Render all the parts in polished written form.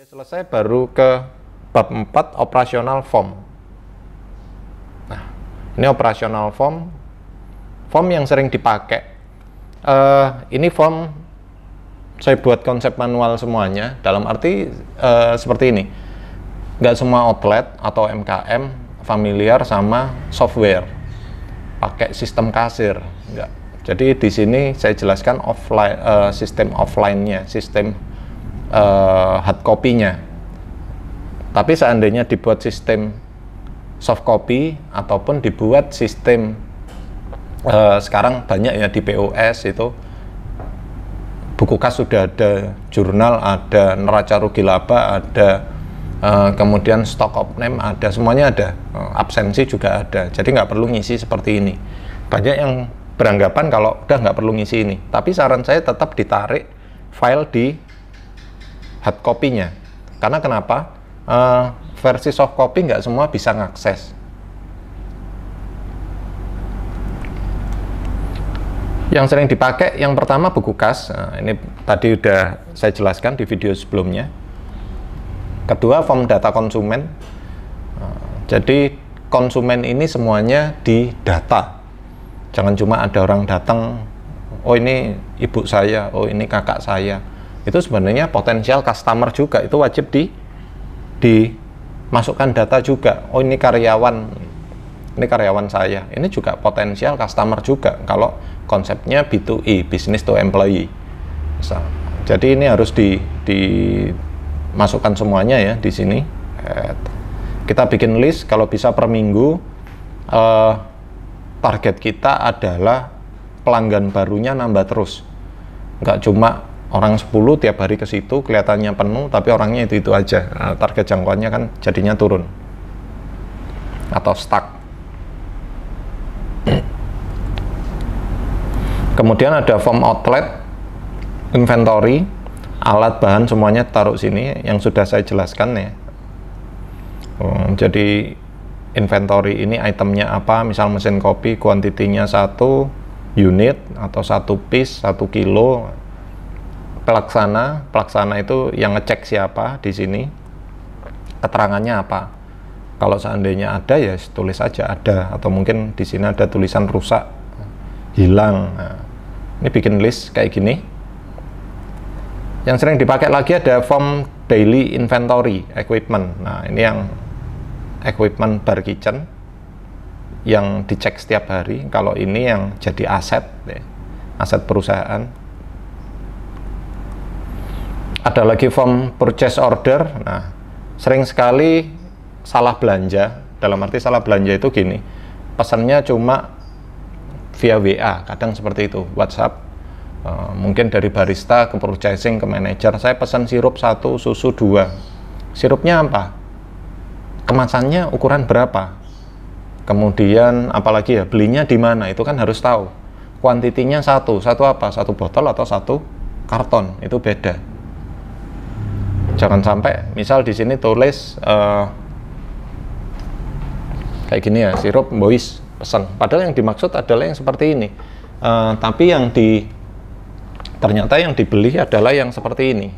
Oke, selesai baru ke bab 4 operasional form. Nah, ini operasional form yang sering dipakai. Ini form saya buat konsep manual semuanya, dalam arti seperti ini. Nggak semua outlet atau MKM familiar sama software pakai sistem kasir, enggak. Jadi di sini saya jelaskan offline, sistem offline-nya, sistem hard copy-nya. Tapi seandainya dibuat sistem soft copy ataupun dibuat sistem sekarang banyak ya di POS itu buku kas sudah ada, jurnal ada, neraca rugi laba ada, kemudian stock of name ada, semuanya ada, absensi juga ada. Jadi nggak perlu ngisi seperti ini. Banyak yang beranggapan kalau udah nggak perlu ngisi ini, tapi saran saya tetap ditarik file di hard copy-nya. Karena kenapa? Versi soft copy nggak semua bisa ngakses. Yang sering dipakai yang pertama buku kas. Nah, ini tadi udah saya jelaskan di video sebelumnya. Kedua, form data konsumen. Jadi konsumen ini semuanya di data. Jangan cuma ada orang datang, oh ini ibu saya, oh ini kakak saya. Itu sebenarnya potensial customer juga, itu wajib dimasukkan data juga. Oh ini karyawan saya, ini juga potensial customer juga kalau konsepnya B2E, business to employee. Jadi ini harus dimasukkan semuanya ya di sini. Kita bikin list, kalau bisa per minggu. Target kita adalah pelanggan barunya nambah terus, nggak cuma orang 10 tiap hari ke situ kelihatannya penuh tapi orangnya itu aja. Nah, target jangkauannya kan jadinya turun atau stuck. Kemudian ada form outlet, inventory, alat bahan semuanya taruh sini yang sudah saya jelaskan ya. Jadi inventory ini itemnya apa, misal mesin kopi kuantitinya 1 unit atau 1 piece 1 kilo. Pelaksana itu yang ngecek siapa di sini, keterangannya apa. Kalau seandainya ada ya tulis saja ada, atau mungkin di sini ada tulisan rusak, hilang. Nah, ini bikin list kayak gini. Yang sering dipakai lagi ada form daily inventory equipment. Nah, ini yang equipment bar kitchen yang dicek setiap hari. Kalau ini yang jadi aset perusahaan. Ada lagi form purchase order. Nah, sering sekali salah belanja. Dalam arti salah belanja itu gini, pesannya cuma via WA, kadang seperti itu, WhatsApp. Mungkin dari barista ke purchasing ke manajer, saya pesan sirup 1, susu 2. Sirupnya apa? Kemasannya ukuran berapa? Kemudian apalagi ya, belinya di mana? Itu kan harus tahu. Kuantitinya 1 apa? 1 botol atau 1 karton, itu beda. Jangan sampai misal di sini tulis kayak gini ya, sirup boys pesan, padahal yang dimaksud adalah yang seperti ini. Tapi ternyata yang dibeli adalah yang seperti ini.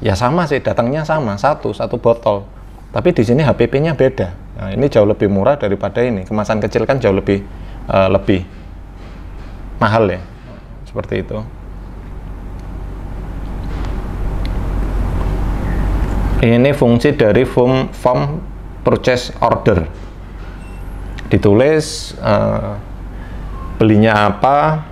Ya sama sih, datangnya sama, satu botol, tapi di sini HPP-nya beda. Nah, ini jauh lebih murah daripada ini. Kemasan kecil kan jauh lebih mahal ya, seperti itu. Ini fungsi dari form purchase order. Ditulis belinya apa,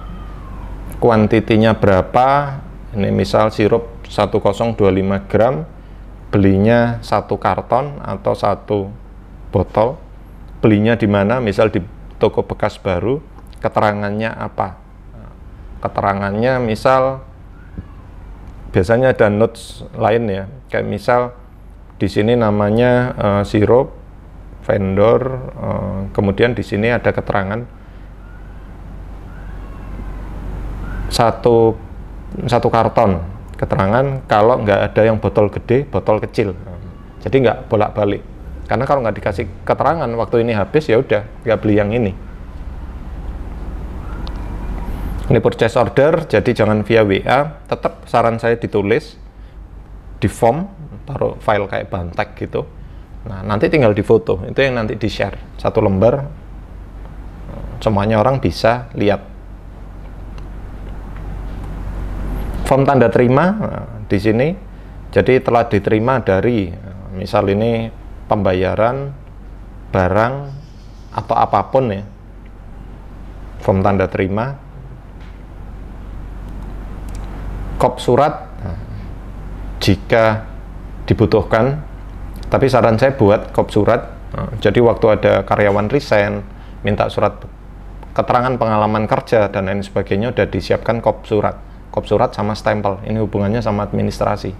kuantitinya berapa. Ini misal sirup 1025 gram, belinya 1 karton atau 1 botol. Belinya di mana? Misal di toko bekas baru. Keterangannya apa? Keterangannya misal biasanya ada notes lain ya, kayak misal di sini namanya sirup, vendor, kemudian di sini ada keterangan satu karton, keterangan kalau nggak ada yang botol gede, botol kecil. Jadi nggak bolak-balik, karena kalau nggak dikasih keterangan waktu ini habis ya udah nggak beli yang ini. Ini purchase order, jadi jangan via WA, tetap saran saya ditulis di form taruh file kayak bantek gitu. Nah, nanti tinggal difoto, itu yang nanti di-share. Satu lembar, semuanya orang bisa lihat. Form tanda terima, nah, di sini, jadi telah diterima dari, misal ini pembayaran, barang, atau apapun ya. Form tanda terima. Kop surat, jika dibutuhkan. Tapi saran saya buat kop surat. Jadi waktu ada karyawan resign, minta surat keterangan pengalaman kerja dan lain sebagainya, udah disiapkan kop surat. Kop surat sama stempel. Ini hubungannya sama administrasi.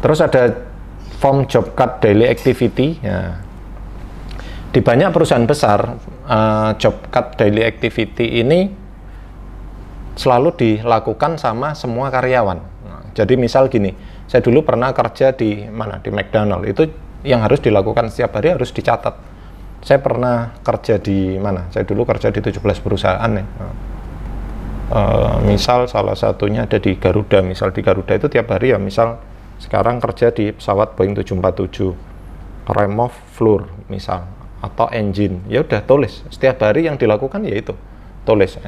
Terus ada form job cut daily activity. Ya. Di banyak perusahaan besar, job cut daily activity ini selalu dilakukan sama semua karyawan. Nah, jadi misal gini, saya dulu pernah kerja di mana, di McDonald, itu yang harus dilakukan setiap hari harus dicatat. Saya pernah kerja di mana, saya dulu kerja di 17 perusahaan ya. Misal salah satunya ada di Garuda, misal di Garuda itu tiap hari ya, misal sekarang kerja di pesawat Boeing 747, remove floor misal, atau engine, ya udah tulis, setiap hari yang dilakukan ya itu, tulis.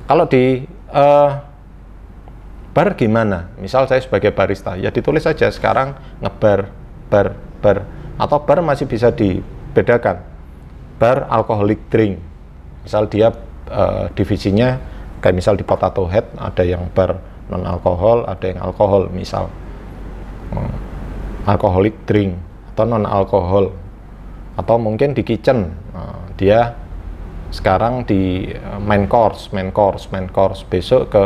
Kalau di bar gimana? Misal saya sebagai barista, ya ditulis saja sekarang ngebar, bar, atau bar masih bisa dibedakan. Bar alcoholic drink. Misal dia divisinya kayak misal di Potato Head ada yang bar non alkohol, ada yang alkohol, misal alcoholic drink atau non alkohol. Atau mungkin di kitchen, dia sekarang di main course, besok ke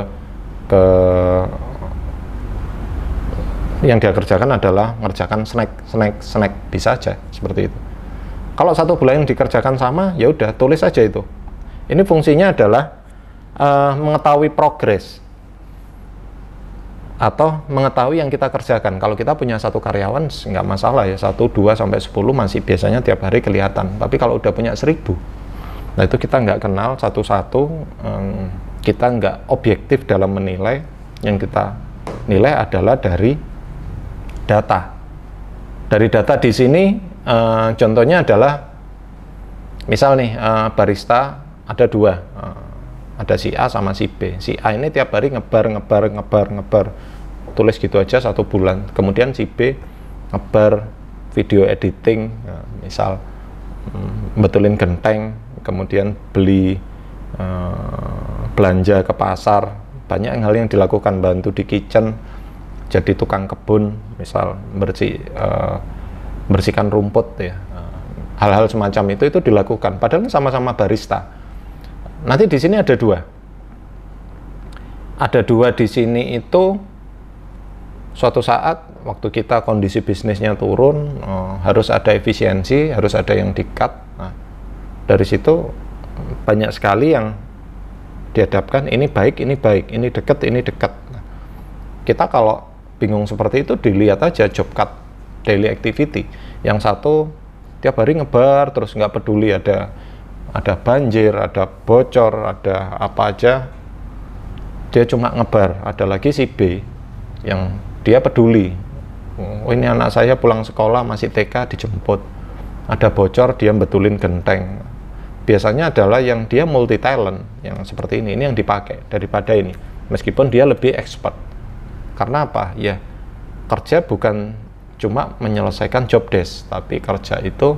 yang dia kerjakan adalah mengerjakan snack, bisa aja seperti itu. Kalau satu bulan yang dikerjakan sama, ya udah tulis aja itu. Ini fungsinya adalah mengetahui progres atau mengetahui yang kita kerjakan. Kalau kita punya satu karyawan nggak masalah ya, 1, 2 sampai 10 masih biasanya tiap hari kelihatan. Tapi kalau udah punya 1000, nah itu kita nggak kenal satu-satu, kita nggak objektif dalam menilai. Yang kita nilai adalah dari data. Dari data di sini, contohnya adalah, misal nih barista ada 2, ada si A sama si B. Si A ini tiap hari ngebar, tulis gitu aja 1 bulan. Kemudian si B ngebar video editing, misal betulin genteng, kemudian beli belanja ke pasar, banyak hal yang dilakukan, bantu di kitchen, jadi tukang kebun, misal bersihkan rumput ya, hal-hal semacam itu dilakukan. Padahal sama-sama barista. Nanti di sini ada 2 di sini itu suatu saat waktu kita kondisi bisnisnya turun, harus ada efisiensi, harus ada yang di-cut. Nah, dari situ banyak sekali yang dihadapkan, ini baik, ini dekat, ini dekat. Nah, kita kalau bingung seperti itu, dilihat aja job cut daily activity. Yang satu tiap hari ngebar terus nggak peduli ada banjir, ada bocor, ada apa aja, dia cuma ngebar. Ada lagi si B yang dia peduli, oh ini anak saya pulang sekolah masih TK dijemput, ada bocor dia betulin genteng. Biasanya adalah yang dia multi talent, yang seperti ini yang dipakai daripada ini, meskipun dia lebih expert. Karena apa? Ya, kerja bukan cuma menyelesaikan job desk, tapi kerja itu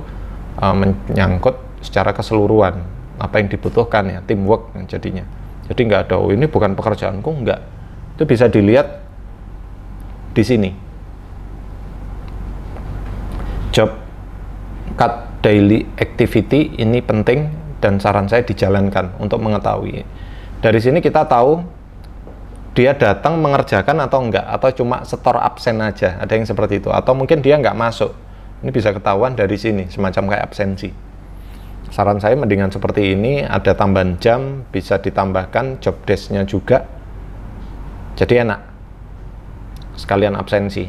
menyangkut secara keseluruhan apa yang dibutuhkan ya, teamwork jadinya. Jadi nggak ada, oh ini bukan pekerjaanku, nggak. Itu bisa dilihat di sini. Job cut daily activity ini penting dan saran saya dijalankan untuk mengetahui. Dari sini kita tahu dia datang mengerjakan atau enggak, atau cuma setor absen aja, ada yang seperti itu, atau mungkin dia nggak masuk. Ini bisa ketahuan dari sini, semacam kayak absensi. Saran saya mendingan seperti ini, ada tambahan jam, bisa ditambahkan job desk-nya juga, jadi enak, sekalian absensi.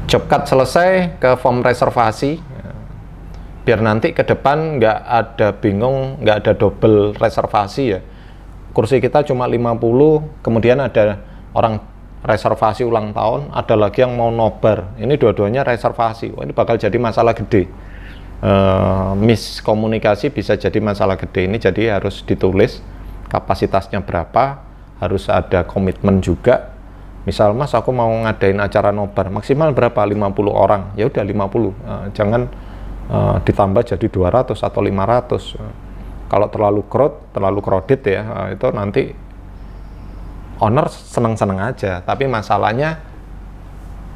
Job cut selesai, ke form reservasi, biar nanti ke depan nggak ada bingung, nggak ada double reservasi ya. Kursi kita cuma 50, kemudian ada orang reservasi ulang tahun, ada lagi yang mau nobar. Ini dua-duanya reservasi. Wah, ini bakal jadi masalah gede. Miskomunikasi bisa jadi masalah gede. Ini jadi harus ditulis kapasitasnya berapa, harus ada komitmen juga. Misal, Mas, aku mau ngadain acara nobar, maksimal berapa? 50 orang. Ya udah 50. Jangan ditambah jadi 200 atau 500. Kalau terlalu crowded ya, itu nanti owner seneng-seneng aja, tapi masalahnya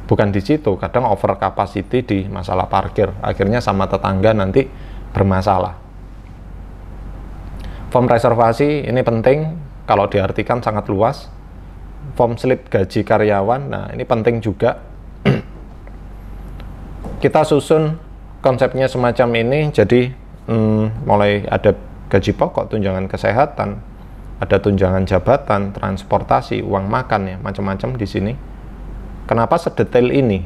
bukan di situ. Kadang over capacity di masalah parkir, akhirnya sama tetangga nanti bermasalah. Form reservasi ini penting, kalau diartikan sangat luas. Form slip gaji karyawan, nah ini penting juga. Kita susun konsepnya semacam ini, jadi mulai ada gaji pokok, tunjangan kesehatan, ada tunjangan jabatan, transportasi, uang makan, ya macam-macam di sini. Kenapa sedetail ini?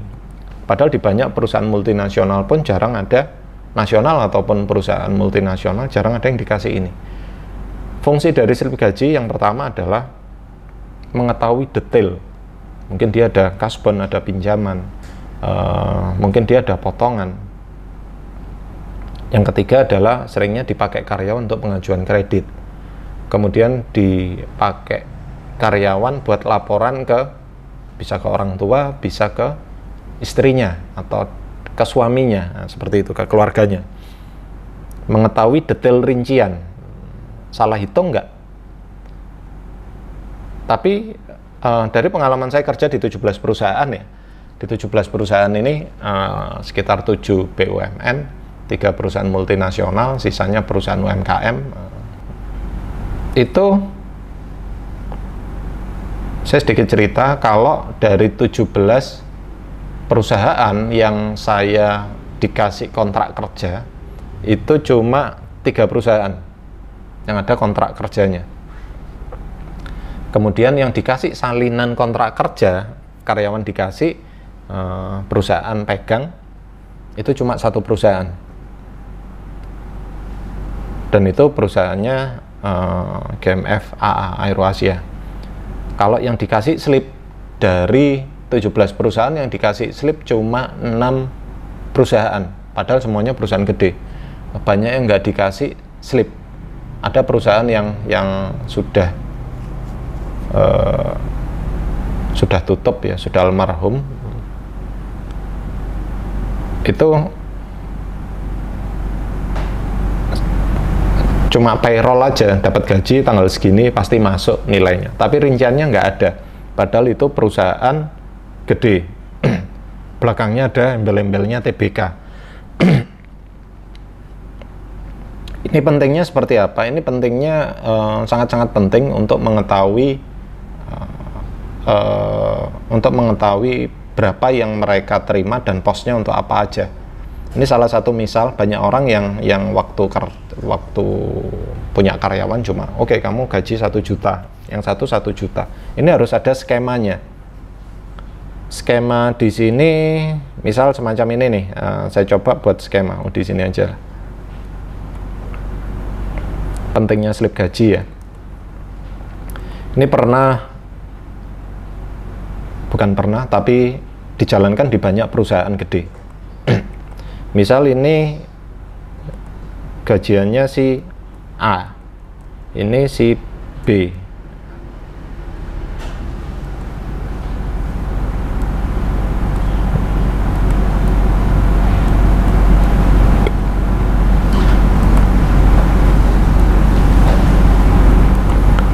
Padahal di banyak perusahaan multinasional pun jarang ada, nasional ataupun perusahaan multinasional jarang ada yang dikasih ini. Fungsi dari slip gaji yang pertama adalah mengetahui detail. Mungkin dia ada kasbon, ada pinjaman, mungkin dia ada potongan. Yang ketiga adalah seringnya dipakai karyawan untuk pengajuan kredit. Kemudian dipakai karyawan buat laporan bisa ke orang tua, bisa ke istrinya atau ke suaminya, nah, seperti itu, ke keluarganya. Mengetahui detail rincian, salah hitung nggak? Tapi dari pengalaman saya kerja di 17 perusahaan ya, di 17 perusahaan ini sekitar 7 BUMN, 3 perusahaan multinasional, sisanya perusahaan UMKM. Itu saya sedikit cerita, kalau dari 17 perusahaan yang saya dikasih kontrak kerja, itu cuma 3 perusahaan yang ada kontrak kerjanya. Kemudian yang dikasih salinan kontrak kerja, karyawan dikasih perusahaan pegang, itu cuma 1 perusahaan. Dan itu perusahaannya GMF AA Aeroasia. Kalau yang dikasih slip dari 17 perusahaan, yang dikasih slip cuma 6 perusahaan, padahal semuanya perusahaan gede. Banyak yang nggak dikasih slip. Ada perusahaan yang sudah tutup ya, sudah almarhum. Itu cuma payroll aja, dapat gaji tanggal segini pasti masuk nilainya, tapi rinciannya nggak ada. Padahal itu perusahaan gede. Belakangnya ada embel-embelnya TBK. Ini pentingnya seperti apa? Ini pentingnya sangat-sangat penting untuk mengetahui berapa yang mereka terima dan posnya untuk apa aja. Ini salah satu misal, banyak orang yang waktu punya karyawan cuma, oke, kamu gaji 1 juta, yang satu 1 juta. Ini harus ada skemanya. Skema di sini, misal semacam ini nih, saya coba buat skema di sini aja. Pentingnya slip gaji ya. Ini bukan pernah, tapi dijalankan di banyak perusahaan gede. Misal ini gajiannya si A, ini si B.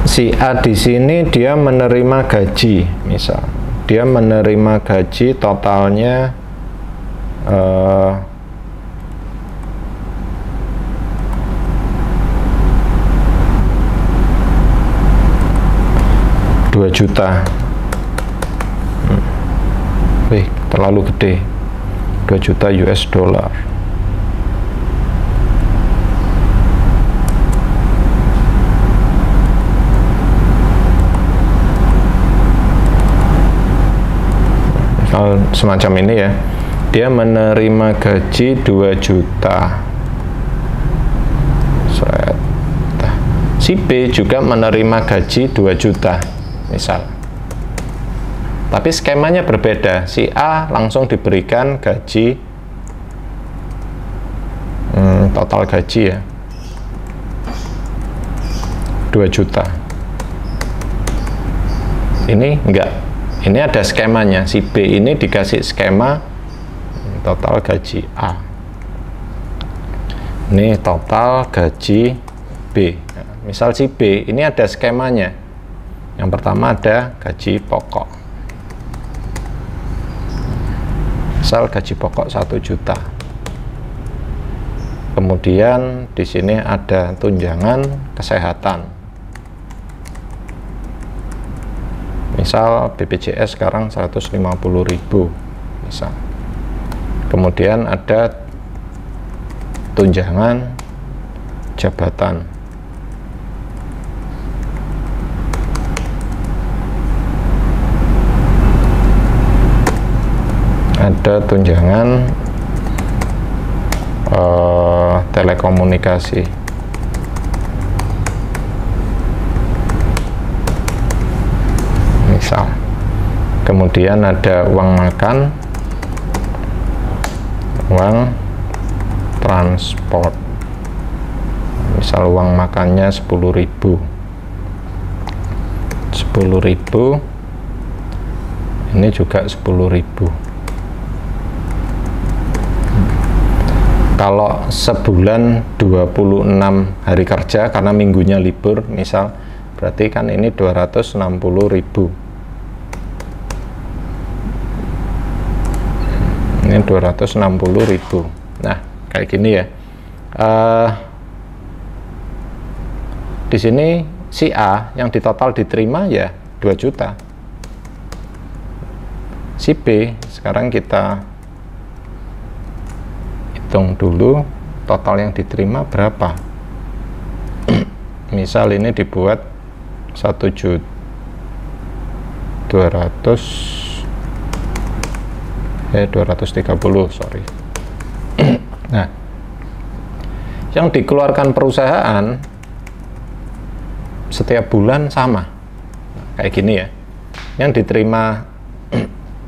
Si A di sini dia menerima gaji, misal dia menerima gaji totalnya 2 juta. Wih, terlalu gede. 2 juta US dollar. Semacam ini ya. Dia menerima gaji 2 juta. Si B juga menerima gaji 2 juta. Misal Tapi skemanya berbeda. Si A langsung diberikan gaji, total gaji ya, 2 juta. Ini enggak. Ini ada skemanya. Si B ini dikasih skema total gaji A. Ini total gaji B. Nah, misal si B ini ada skemanya. Yang pertama ada gaji pokok. Misal gaji pokok 1 juta. Kemudian di sini ada tunjangan kesehatan. Misal BPJS sekarang 150.000 misal. Kemudian ada tunjangan jabatan. Ada tunjangan telekomunikasi. Misal. Kemudian ada uang makan, uang transport. Misal uang makannya 10.000. 10.000 ini juga 10.000. Kalau sebulan 26 hari kerja karena minggunya libur misal, berarti kan ini 260.000. Ini 260.000. Nah, kayak gini ya. Di sini si A yang ditotal diterima ya 2 juta. Si B sekarang kita hitung dulu total yang diterima berapa. Misal ini dibuat 1.230.000, sorry. Nah, yang dikeluarkan perusahaan setiap bulan sama, kayak gini ya. Yang diterima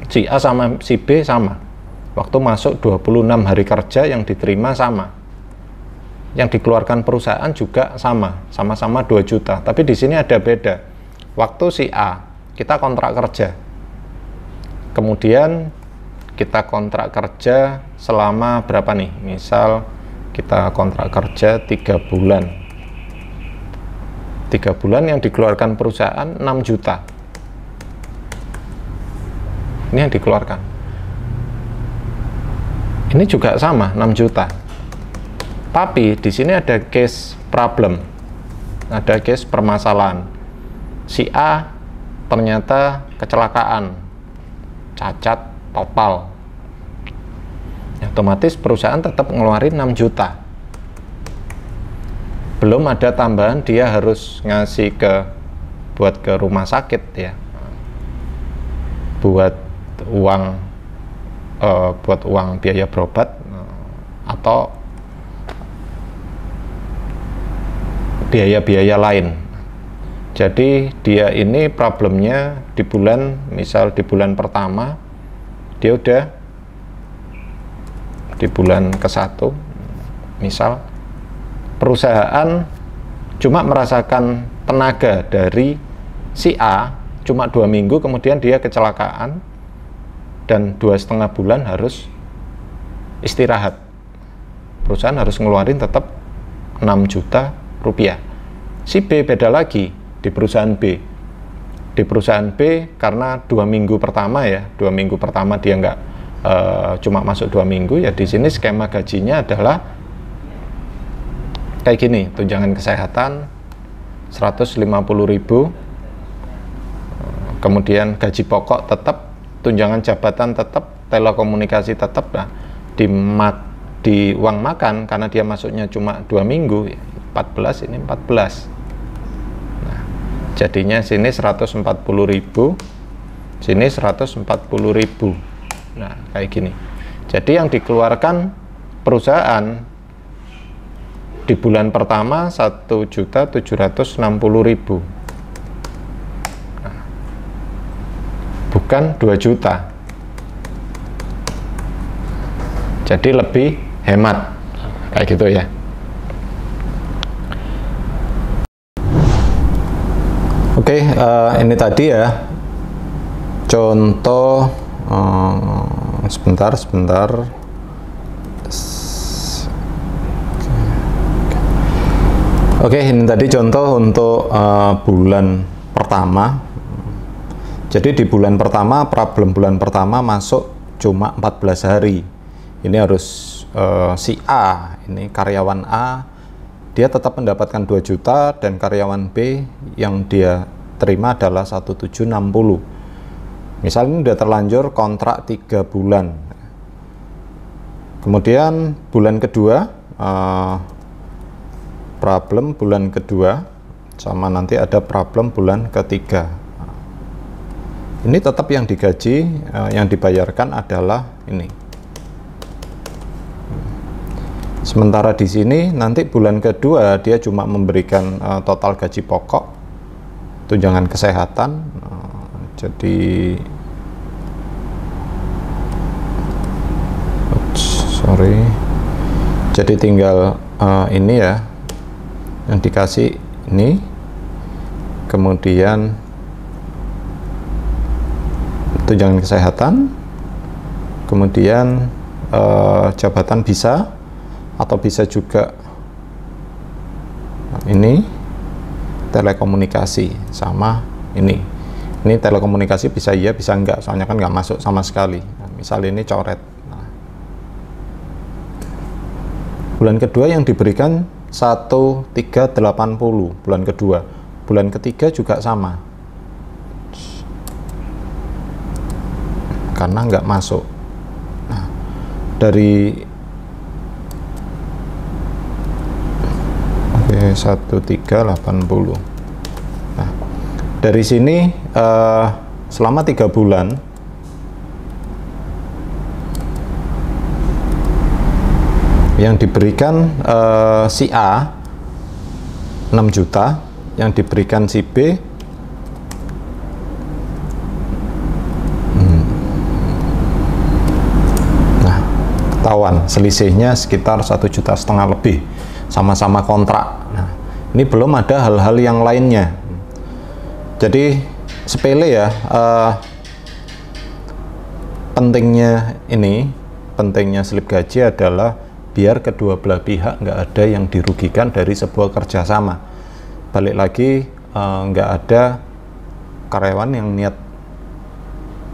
si A sama si B sama. Waktu masuk 26 hari kerja yang diterima sama. Yang dikeluarkan perusahaan juga sama, sama-sama 2 juta. Tapi di sini ada beda. Waktu si A, kita kontrak kerja. Kemudian kita kontrak kerja selama berapa nih? Misal kita kontrak kerja 3 bulan. 3 bulan yang dikeluarkan perusahaan 6 juta. Ini yang dikeluarkan. Ini juga sama 6 juta. Tapi di sini ada case problem. Ada case permasalahan. Si A ternyata kecelakaan. Cacat total. Otomatis perusahaan tetap ngeluarin 6 juta. Belum ada tambahan dia harus ngasih buat ke rumah sakit ya. Buat uang biaya berobat atau biaya-biaya lain. Jadi dia ini problemnya di bulan, misal di bulan pertama dia udah di bulan ke-1 misal perusahaan cuma merasakan tenaga dari si A cuma 2 minggu, kemudian dia kecelakaan dan 2,5 bulan harus istirahat. Perusahaan harus ngeluarin tetap 6 juta rupiah. Si B beda lagi di perusahaan B. Di perusahaan B karena 2 minggu pertama ya, 2 minggu pertama dia nggak cuma masuk 2 minggu ya, di sini skema gajinya adalah kayak gini, tunjangan kesehatan 150.000, kemudian gaji pokok tetap, tunjangan jabatan tetap, telekomunikasi tetap. Nah, di uang makan karena dia masuknya cuma 2 minggu 14, ini 14. Nah, jadinya sini 140.000, sini 140.000. Nah, kayak gini. Jadi yang dikeluarkan perusahaan di bulan pertama 1.760.000. Nah, bukan 2 juta. Jadi lebih hemat, kayak gitu ya. Oke, ini tadi ya contoh. Sebentar. Oke, ini tadi contoh untuk bulan pertama. Jadi di bulan pertama, problem bulan pertama masuk cuma 14 hari. Ini harus si A, ini karyawan A, dia tetap mendapatkan 2 juta, dan karyawan B yang dia terima adalah 1760. Misalnya ini sudah terlanjur kontrak 3 bulan. Kemudian bulan kedua, problem bulan kedua, sama nanti ada problem bulan ketiga. Ini tetap yang digaji, yang dibayarkan adalah ini. Sementara di sini nanti bulan kedua dia cuma memberikan total gaji pokok, tunjangan kesehatan. Jadi tinggal ini ya yang dikasih ini, kemudian tunjangan kesehatan, kemudian jabatan bisa, atau bisa juga ini telekomunikasi, sama ini telekomunikasi bisa iya bisa enggak, soalnya kan nggak masuk sama sekali. Nah, misal ini coret. Nah, bulan kedua yang diberikan 1380 bulan kedua, bulan ketiga juga sama karena nggak masuk. Nah, dari 1380. Nah, dari sini selama 3 bulan yang diberikan si A 6 juta, yang diberikan si B nah, ketahuan selisihnya sekitar 1,5 juta lebih, sama-sama kontrak. Nah, ini belum ada hal-hal yang lainnya. Jadi sepele ya, pentingnya slip gaji adalah biar kedua belah pihak nggak ada yang dirugikan dari sebuah kerjasama. Balik lagi, nggak ada karyawan yang niat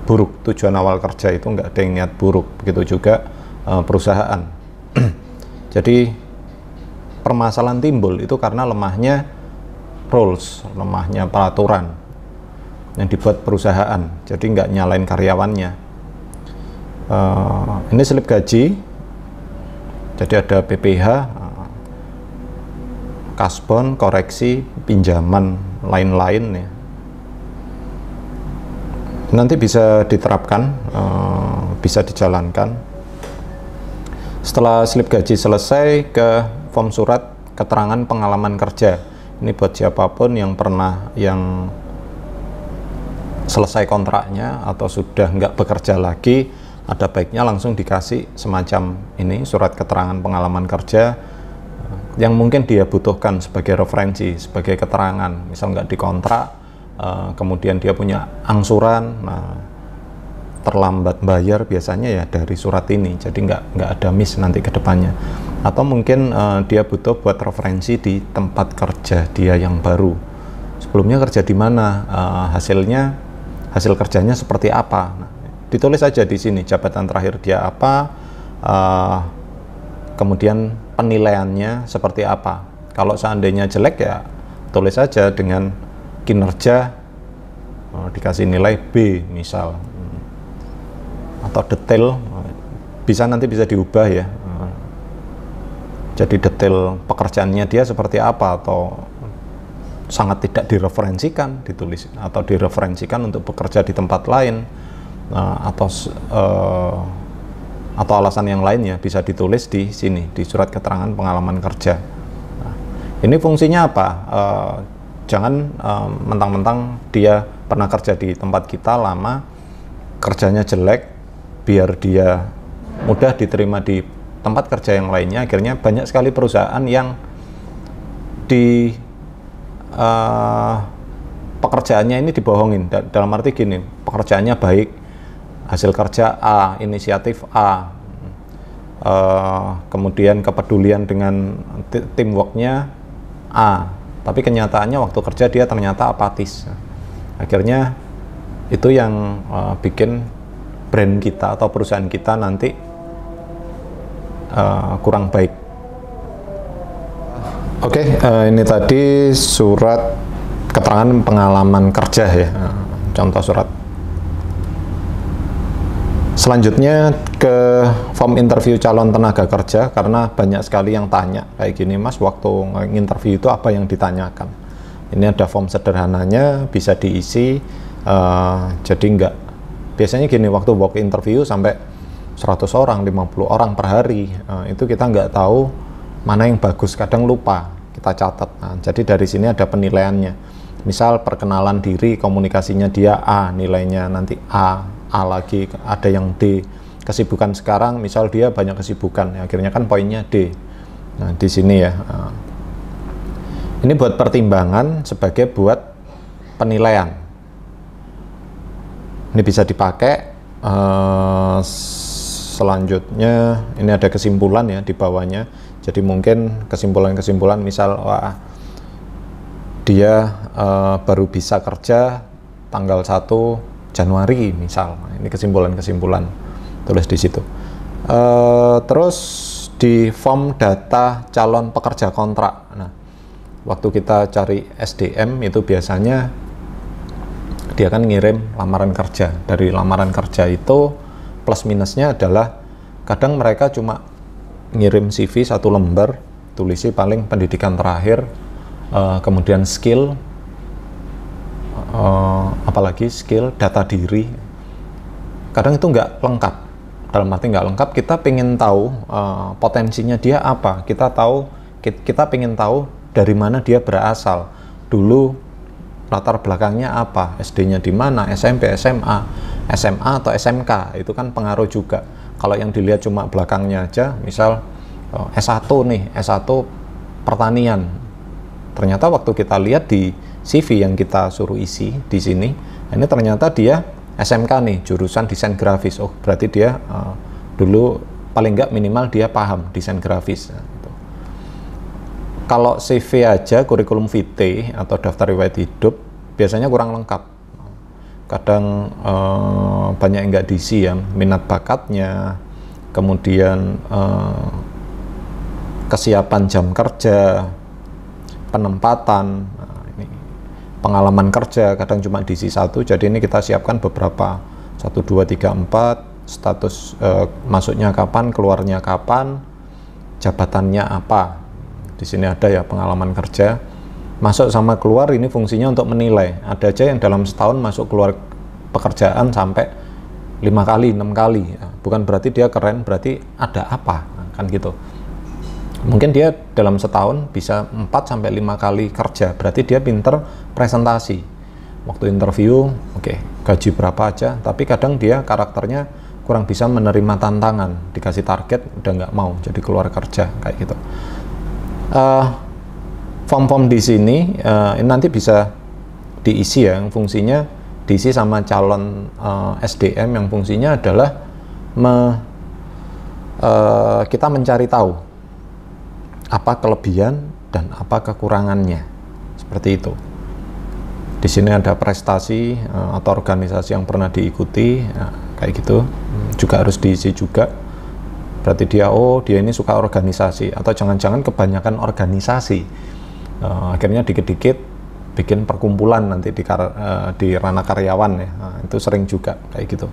buruk. Tujuan awal kerja itu nggak ada yang niat buruk, begitu juga perusahaan. Jadi permasalahan timbul itu karena lemahnya rules, lemahnya peraturan yang dibuat perusahaan. Jadi nggak nyalain karyawannya. Ini slip gaji. Jadi ada PPh, kasbon, koreksi, pinjaman, lain-lain ya. Nanti bisa diterapkan, bisa dijalankan. Setelah slip gaji selesai, ke form surat keterangan pengalaman kerja. Ini buat siapapun yang pernah, yang selesai kontraknya atau sudah nggak bekerja lagi, ada baiknya langsung dikasih semacam ini, surat keterangan pengalaman kerja yang mungkin dia butuhkan sebagai referensi, sebagai keterangan. Misal nggak dikontrak, kemudian dia punya angsuran, terlambat bayar biasanya ya dari surat ini, jadi nggak ada miss nanti ke depannya. Atau mungkin dia butuh buat referensi di tempat kerja dia yang baru. Sebelumnya kerja di mana, hasil kerjanya seperti apa. Nah, ditulis aja di sini jabatan terakhir dia apa, kemudian penilaiannya seperti apa. Kalau seandainya jelek ya tulis aja dengan kinerja, dikasih nilai B misal, atau detail nanti bisa diubah ya. Jadi detail pekerjaannya dia seperti apa, atau sangat tidak direferensikan ditulis, atau direferensikan untuk bekerja di tempat lain. Atau alasan yang lainnya bisa ditulis di sini, di surat keterangan pengalaman kerja. Nah, ini fungsinya apa? Jangan mentang-mentang dia pernah kerja di tempat kita lama, kerjanya jelek, biar dia mudah diterima di tempat kerja yang lainnya. Akhirnya banyak sekali perusahaan yang di pekerjaannya ini dibohongin. Dalam arti gini, pekerjaannya baik, hasil kerja A, inisiatif A, kemudian kepedulian dengan teamworknya A, tapi kenyataannya waktu kerja dia ternyata apatis. Akhirnya itu yang bikin brand kita atau perusahaan kita nanti kurang baik. Oke, ini tadi surat keterangan pengalaman kerja ya, contoh surat. Selanjutnya ke form interview calon tenaga kerja, karena banyak sekali yang tanya kayak gini, Mas, waktu interview itu apa yang ditanyakan? Ini ada form sederhananya, bisa diisi, jadi enggak, biasanya gini, waktu walk interview sampai 100 orang, 50 orang per hari, itu kita nggak tahu mana yang bagus, kadang lupa kita catat. Nah, jadi dari sini ada penilaiannya. Misal perkenalan diri, komunikasinya dia A, nilainya nanti A lagi, ada yang D. Kesibukan sekarang, misal dia banyak kesibukan, ya, akhirnya kan poinnya D. Nah, di sini ya. Ini buat pertimbangan sebagai buat penilaian. Ini bisa dipakai. Selanjutnya ini ada kesimpulan ya di bawahnya. Jadi mungkin kesimpulan-kesimpulan, misal wah, dia baru bisa kerja tanggal 1 Januari misal. Ini kesimpulan-kesimpulan, tulis di situ. Terus di form data calon pekerja kontrak. Nah, waktu kita cari SDM itu biasanya dia kan ngirim lamaran kerja. Dari lamaran kerja itu plus minusnya adalah kadang mereka cuma ngirim CV 1 lembar, tulisi paling pendidikan terakhir, kemudian skill, apalagi skill, data diri. Kadang itu nggak lengkap. Dalam arti nggak lengkap, kita pengen tahu potensinya dia apa. Kita pengen tahu dari mana dia berasal. Dulu latar belakangnya apa, SD-nya di mana, SMP, SMA, atau SMK, itu kan pengaruh juga. Kalau yang dilihat cuma belakangnya aja, misal S1 nih, S1 pertanian. Ternyata waktu kita lihat di CV yang kita suruh isi di sini, ini ternyata dia SMK nih, jurusan desain grafis. Oh, berarti dia dulu paling nggak minimal dia paham desain grafis. Nah, gitu. Kalau CV aja, kurikulum vitae atau daftar riwayat hidup, biasanya kurang lengkap. Kadang banyak yang nggak diisi ya, minat bakatnya, kemudian kesiapan jam kerja, penempatan, ini pengalaman kerja, kadang cuma diisi 1. Jadi ini kita siapkan beberapa, 1, 2, 3, 4, status masuknya kapan, keluarnya kapan, jabatannya apa. Di sini ada ya pengalaman kerja. Masuk sama keluar ini fungsinya untuk menilai. Ada aja yang dalam setahun masuk keluar pekerjaan sampai 5 kali, 6 kali. Bukan berarti dia keren, berarti ada apa, kan gitu. Mungkin dia dalam setahun bisa 4-5 kali kerja, berarti dia pinter presentasi. Waktu interview, oke, gaji berapa aja, tapi kadang dia karakternya kurang bisa menerima tantangan, dikasih target udah nggak mau, jadi keluar kerja, kayak gitu. Form-form di sini ini nanti bisa diisi ya, yang fungsinya diisi sama calon SDM, yang fungsinya adalah kita mencari tahu apa kelebihan dan apa kekurangannya, seperti itu. Di sini ada prestasi atau organisasi yang pernah diikuti, kayak gitu, juga harus diisi juga. Berarti dia ini suka organisasi, atau jangan-jangan kebanyakan organisasi. Akhirnya dikit-dikit bikin perkumpulan nanti di ranah karyawan ya. Nah, itu sering juga kayak gitu.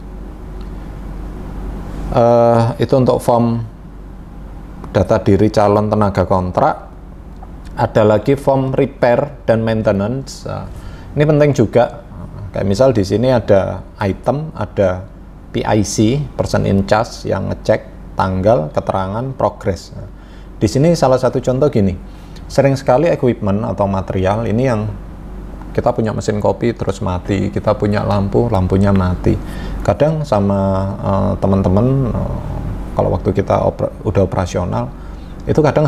Itu untuk form data diri calon tenaga kontrak. Ada lagi form repair dan maintenance. Ini penting juga. Kayak misal di sini ada item, ada PIC, person in charge, yang ngecek tanggal, keterangan, progress. Nah, di sini salah satu contoh gini. Sering sekali equipment atau material ini yang kita punya mesin kopi terus mati, kita punya lampu, lampunya mati. Kadang sama teman-teman kalau waktu kita udah operasional, itu kadang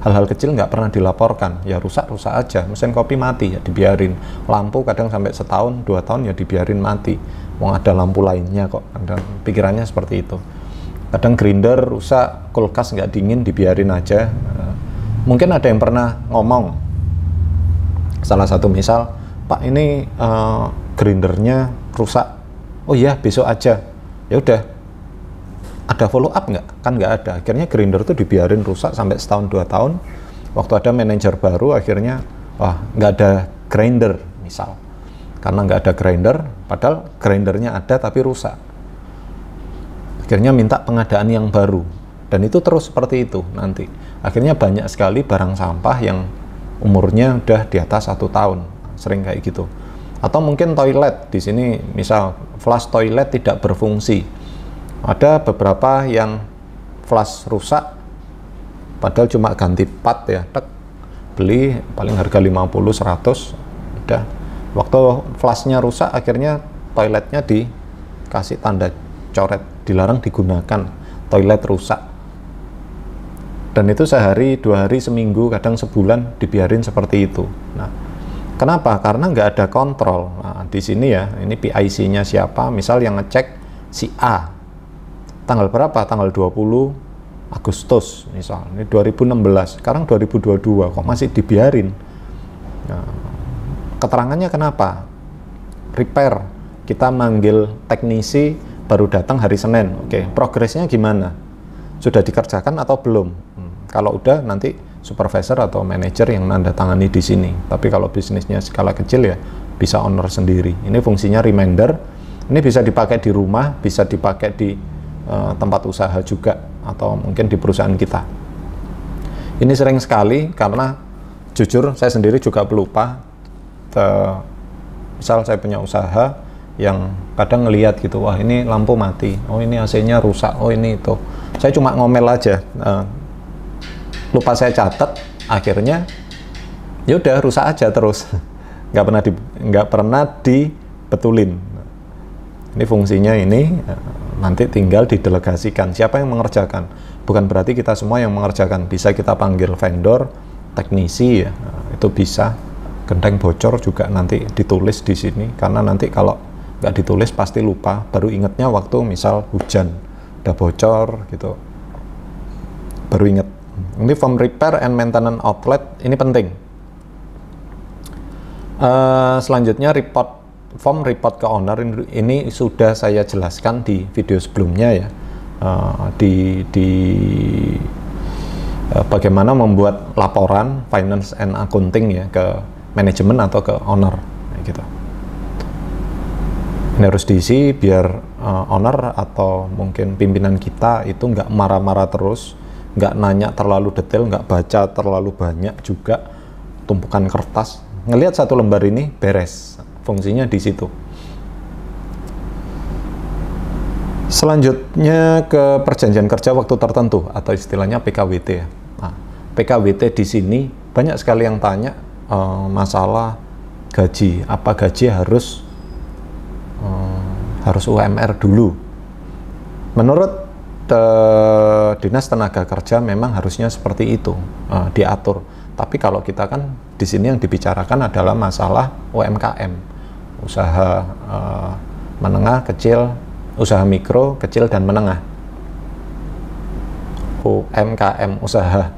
hal-hal kecil nggak pernah dilaporkan, ya rusak aja, mesin kopi mati ya dibiarin, lampu kadang sampai setahun 2 tahun ya dibiarin mati, mau ada lampu lainnya kok. Kadang pikirannya seperti itu. Kadang grinder rusak, kulkas nggak dingin dibiarin aja. Mungkin ada yang pernah ngomong, salah satu misal, Pak ini grindernya rusak, oh iya besok aja, ya udah. Ada follow up nggak? Kan nggak ada. Akhirnya grinder tuh dibiarin rusak sampai setahun 2 tahun. Waktu ada manajer baru, akhirnya wah nggak ada grinder misal, karena nggak ada grinder, padahal grindernya ada tapi rusak. Akhirnya minta pengadaan yang baru, dan itu terus seperti itu nanti. Akhirnya banyak sekali barang sampah yang umurnya udah di atas 1 tahun, sering kayak gitu. Atau mungkin toilet di sini, misal flush toilet tidak berfungsi. Ada beberapa yang flush rusak, padahal cuma ganti pad ya, tek, beli paling harga 50-100, udah. Waktu flushnya rusak, akhirnya toiletnya dikasih tanda coret, dilarang digunakan, toilet rusak. Dan itu sehari, 2 hari, seminggu, kadang sebulan dibiarin seperti itu. Nah, kenapa? Karena nggak ada kontrol. Nah, di sini ya, ini PIC-nya siapa? Misal yang ngecek si A. Tanggal berapa? Tanggal 20 Agustus misal. Ini 2016. Sekarang 2022 kok masih dibiarin. Nah, keterangannya kenapa? Repair. Kita manggil teknisi baru datang hari Senin. Oke, progresnya gimana? Sudah dikerjakan atau belum? Kalau udah nanti supervisor atau manajer yang nanda tangani di sini. Tapi kalau bisnisnya skala kecil ya bisa owner sendiri. Ini fungsinya reminder. Ini bisa dipakai di rumah, bisa dipakai di tempat usaha juga, atau mungkin di perusahaan kita. Ini sering sekali karena jujur saya sendiri juga pelupa. Misal saya punya usaha yang kadang ngelihat gitu, wah ini lampu mati, oh ini AC-nya rusak, oh ini itu. Saya cuma ngomel aja, lupa saya catat, akhirnya ya udah rusak aja terus, nggak pernah dibetulin. Ini fungsinya ini. Nanti tinggal didelegasikan siapa yang mengerjakan. Bukan berarti kita semua yang mengerjakan, bisa kita panggil vendor, teknisi ya, itu bisa. Genteng bocor juga nanti ditulis di sini, karena nanti kalau nggak ditulis pasti lupa, baru ingetnya waktu misal hujan udah bocor gitu, baru inget. Ini form repair and maintenance outlet, ini penting. Selanjutnya form report ke owner, ini sudah saya jelaskan di video sebelumnya ya, bagaimana membuat laporan finance and accounting ya ke manajemen atau ke owner gitu. Ini harus diisi biar owner atau mungkin pimpinan kita itu nggak marah-marah terus, nggak nanya terlalu detail, nggak baca terlalu banyak juga, tumpukan kertas, ngelihat satu lembar ini beres. Fungsinya di situ. Selanjutnya ke perjanjian kerja waktu tertentu atau istilahnya PKWT ya. Nah, PKWT di sini banyak sekali yang tanya masalah gaji. Apa gaji harus UMR dulu? Menurut Dinas Tenaga Kerja memang harusnya seperti itu, diatur. Tapi kalau kita kan di sini yang dibicarakan adalah masalah UMKM. Usaha menengah, kecil, usaha mikro, kecil, dan menengah. UMKM, usaha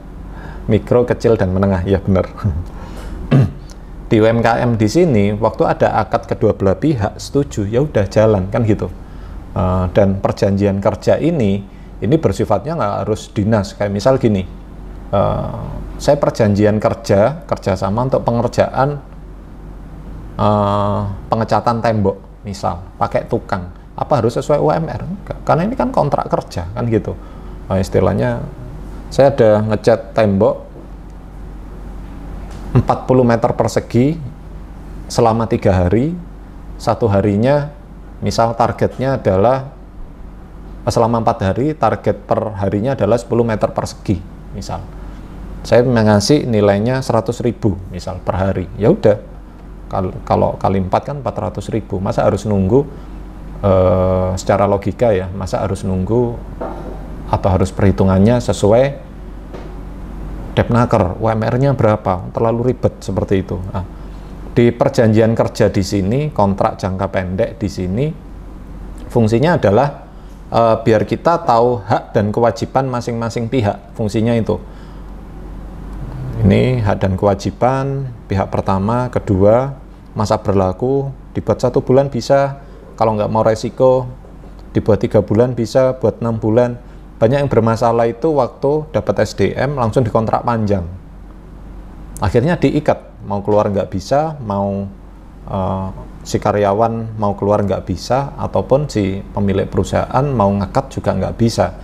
mikro, kecil, dan menengah, ya benar. Di UMKM di sini, waktu ada akad kedua belah pihak setuju, ya udah jalan, kan gitu. Dan perjanjian kerja ini bersifatnya nggak harus dinas. Kayak misal gini, saya perjanjian kerjasama untuk pengerjaan pengecatan tembok misal pakai tukang, apa harus sesuai UMR? Enggak, karena ini kan kontrak kerja kan gitu. Istilahnya saya ada ngecat tembok 40 meter persegi selama 3 hari, 1 harinya misal targetnya adalah selama 4 hari target per harinya adalah 10 meter persegi misal. saya mengasih nilainya 100.000 misal per hari, ya udah, kalau kali 4 kan 400.000. Masa harus nunggu secara logika ya, masa harus nunggu atau harus perhitungannya sesuai Depnaker, UMR-nya berapa, terlalu ribet seperti itu. Nah, di perjanjian kerja di sini, kontrak jangka pendek di sini, fungsinya adalah biar kita tahu hak dan kewajiban masing-masing pihak. Fungsinya itu. Ini hak dan kewajiban pihak pertama, kedua, masa berlaku dibuat 1 bulan bisa, kalau nggak mau resiko dibuat 3 bulan bisa, buat 6 bulan. Banyak yang bermasalah itu waktu dapat SDM langsung dikontrak panjang, akhirnya diikat, mau keluar nggak bisa, mau si karyawan mau keluar nggak bisa, ataupun si pemilik perusahaan mau ngekat juga nggak bisa.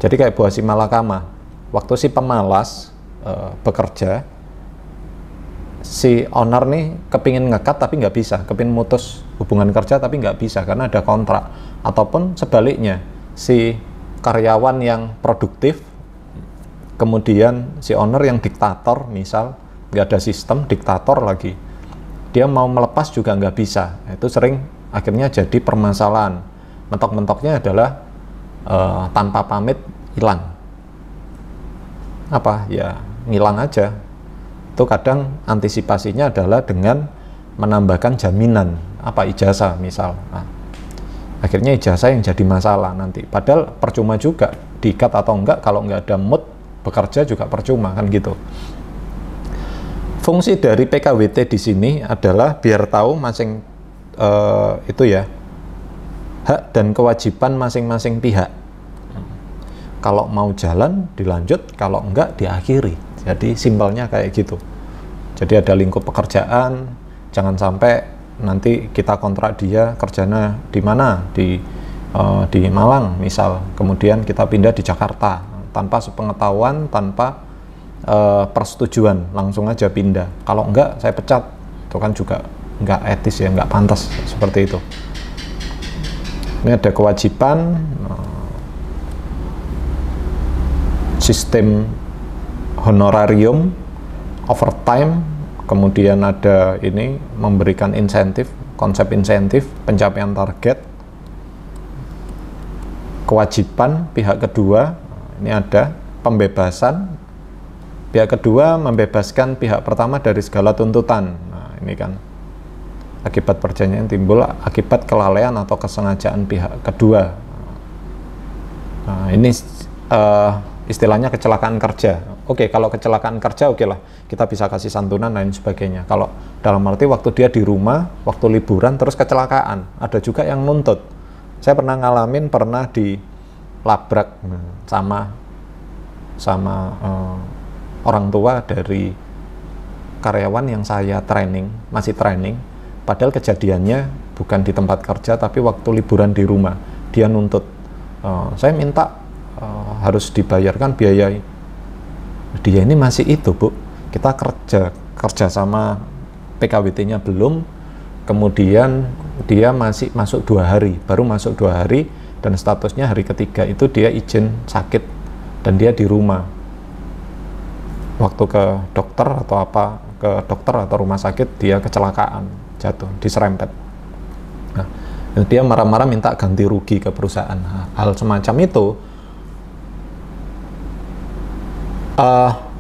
Jadi kayak buah si malakama, waktu si pemalas bekerja, si owner nih kepingin ngekat tapi nggak bisa, kepingin mutus hubungan kerja tapi nggak bisa karena ada kontrak. Ataupun sebaliknya, si karyawan yang produktif, kemudian si owner yang diktator, misal nggak ada sistem, diktator lagi, dia mau melepas juga nggak bisa. Itu sering akhirnya jadi permasalahan. Mentok-mentoknya adalah tanpa pamit hilang. Apa ya, ngilang aja. Itu kadang antisipasinya adalah dengan menambahkan jaminan, apa, ijazah misal. Nah, akhirnya ijazah yang jadi masalah nanti. Padahal percuma juga, diikat atau enggak, kalau nggak ada mood bekerja juga percuma, kan gitu. Fungsi dari PKWT di sini adalah biar tahu itu ya, hak dan kewajiban masing-masing pihak. Kalau mau jalan dilanjut, kalau enggak diakhiri. Jadi simpelnya kayak gitu. Jadi ada lingkup pekerjaan, jangan sampai nanti kita kontrak dia kerjanya di mana, di Malang misal, kemudian kita pindah di Jakarta tanpa sepengetahuan, tanpa persetujuan, langsung aja pindah. Kalau enggak saya pecat, itu kan juga enggak etis ya, enggak pantas seperti itu. Ini ada kewajiban, sistem honorarium, overtime, kemudian ada ini memberikan insentif, konsep insentif, pencapaian target, kewajiban pihak kedua, ini ada pembebasan, pihak kedua membebaskan pihak pertama dari segala tuntutan. Nah, ini kan akibat perjanjian timbul akibat kelalaian atau kesengajaan pihak kedua. Nah, ini istilahnya kecelakaan kerja. Oke, kalau kecelakaan kerja oke lah, kita bisa kasih santunan dan lain sebagainya. Kalau dalam arti waktu dia di rumah, waktu liburan terus kecelakaan, ada juga yang nuntut. Saya pernah ngalamin, pernah dilabrak sama orang tua dari karyawan yang saya training, masih training, padahal kejadiannya bukan di tempat kerja tapi waktu liburan di rumah. Dia nuntut, saya minta harus dibayarkan biaya. Dia ini masih itu, Bu, kita kerja sama PKWT-nya belum, kemudian dia masih masuk 2 hari, baru masuk 2 hari, dan statusnya hari ketiga itu dia izin sakit dan dia di rumah. Waktu ke dokter atau apa, ke dokter atau rumah sakit, dia kecelakaan, jatuh, diserempet. Nah, dia marah-marah minta ganti rugi ke perusahaan. Hal semacam itu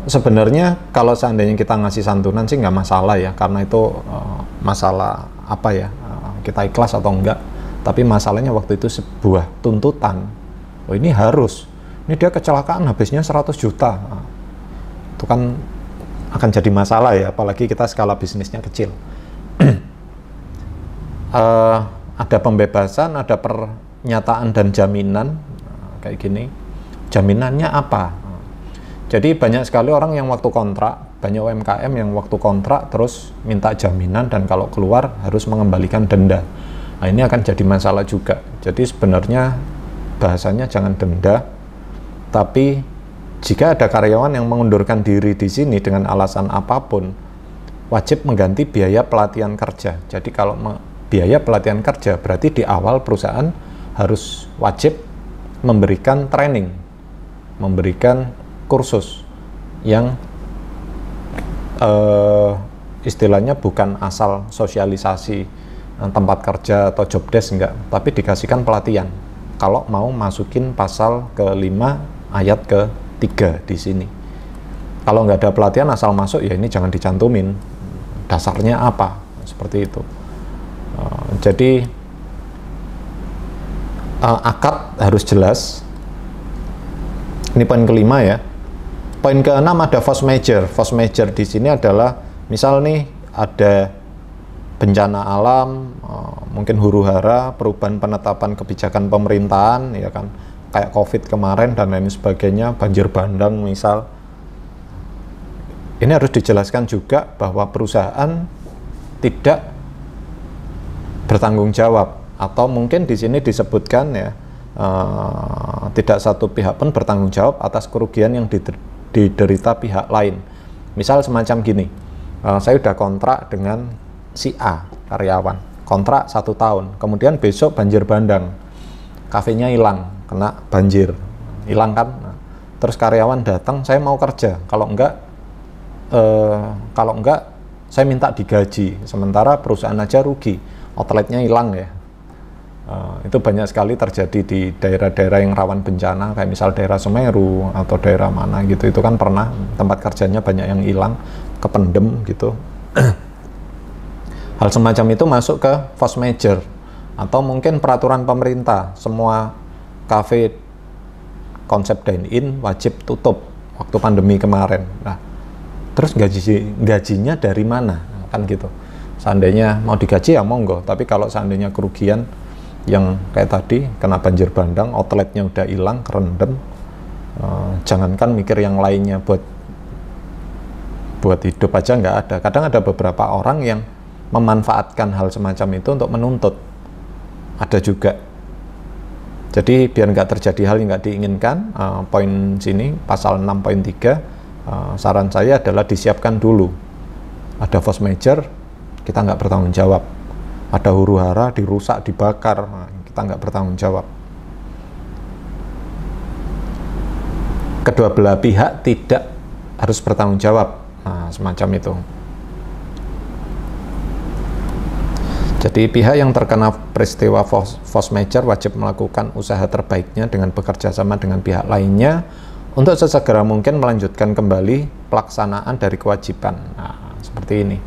sebenarnya kalau seandainya kita ngasih santunan sih nggak masalah ya, karena itu masalah apa ya, kita ikhlas atau enggak. Tapi masalahnya waktu itu sebuah tuntutan, oh ini harus, ini dia kecelakaan habisnya 100 juta. Itu kan akan jadi masalah ya, apalagi kita skala bisnisnya kecil. Ada pembebasan, ada pernyataan dan jaminan, kayak gini. Jaminannya apa? Jadi banyak sekali orang yang waktu kontrak, banyak UMKM yang waktu kontrak terus minta jaminan dan kalau keluar harus mengembalikan denda. Nah, ini akan jadi masalah juga. Jadi sebenarnya bahasanya jangan denda, tapi jika ada karyawan yang mengundurkan diri di sini dengan alasan apapun, wajib mengganti biaya pelatihan kerja. Jadi kalau biaya pelatihan kerja berarti di awal perusahaan harus wajib memberikan training, memberikan kursus yang istilahnya bukan asal sosialisasi tempat kerja atau job desk, enggak, tapi dikasihkan pelatihan kalau mau masukin pasal ke-5 ayat ke-3 di sini. Kalau nggak ada pelatihan asal masuk, ya ini jangan dicantumin dasarnya apa, seperti itu. Jadi akad harus jelas. Ini poin ke-5 ya. Poin ke-6 ada force majeure. Force majeure di sini adalah misal nih ada bencana alam, mungkin huru-hara, perubahan penetapan kebijakan pemerintahan, ya kan, kayak COVID kemarin dan lain sebagainya, banjir bandang misal. Ini harus dijelaskan juga bahwa perusahaan tidak bertanggung jawab, atau mungkin di sini disebutkan ya, tidak satu pihak pun bertanggung jawab atas kerugian yang diderita pihak lain. Misal semacam gini, saya udah kontrak dengan si A karyawan, kontrak 1 tahun, kemudian besok banjir bandang, kafenya hilang, kena banjir, hilang kan. Nah, terus karyawan datang, saya mau kerja, kalau enggak saya minta digaji, sementara perusahaan aja rugi, outletnya hilang ya. Itu banyak sekali terjadi di daerah-daerah yang rawan bencana, kayak misal daerah Semeru atau daerah mana gitu, itu kan pernah tempat kerjanya banyak yang hilang, kependem gitu. Hal semacam itu masuk ke force majeure. Atau mungkin peraturan pemerintah, semua kafe konsep dine-in wajib tutup waktu pandemi kemarin. Nah, terus gajinya dari mana? Kan gitu. Seandainya mau digaji ya monggo, tapi kalau seandainya kerugian yang kayak tadi, kena banjir bandang, outletnya udah hilang, kerendam, jangankan mikir yang lainnya, buat hidup aja nggak ada. Kadang ada beberapa orang yang memanfaatkan hal semacam itu untuk menuntut, ada juga. Jadi biar nggak terjadi hal yang nggak diinginkan, poin sini pasal 6.3, saran saya adalah disiapkan dulu. Ada force majeure, kita nggak bertanggung jawab. Ada huru-hara, dirusak, dibakar, kita nggak bertanggung jawab. Kedua belah pihak tidak harus bertanggung jawab, semacam itu. Jadi pihak yang terkena peristiwa force majeure wajib melakukan usaha terbaiknya dengan bekerja sama dengan pihak lainnya untuk sesegera mungkin melanjutkan kembali pelaksanaan dari kewajiban. Nah, seperti ini.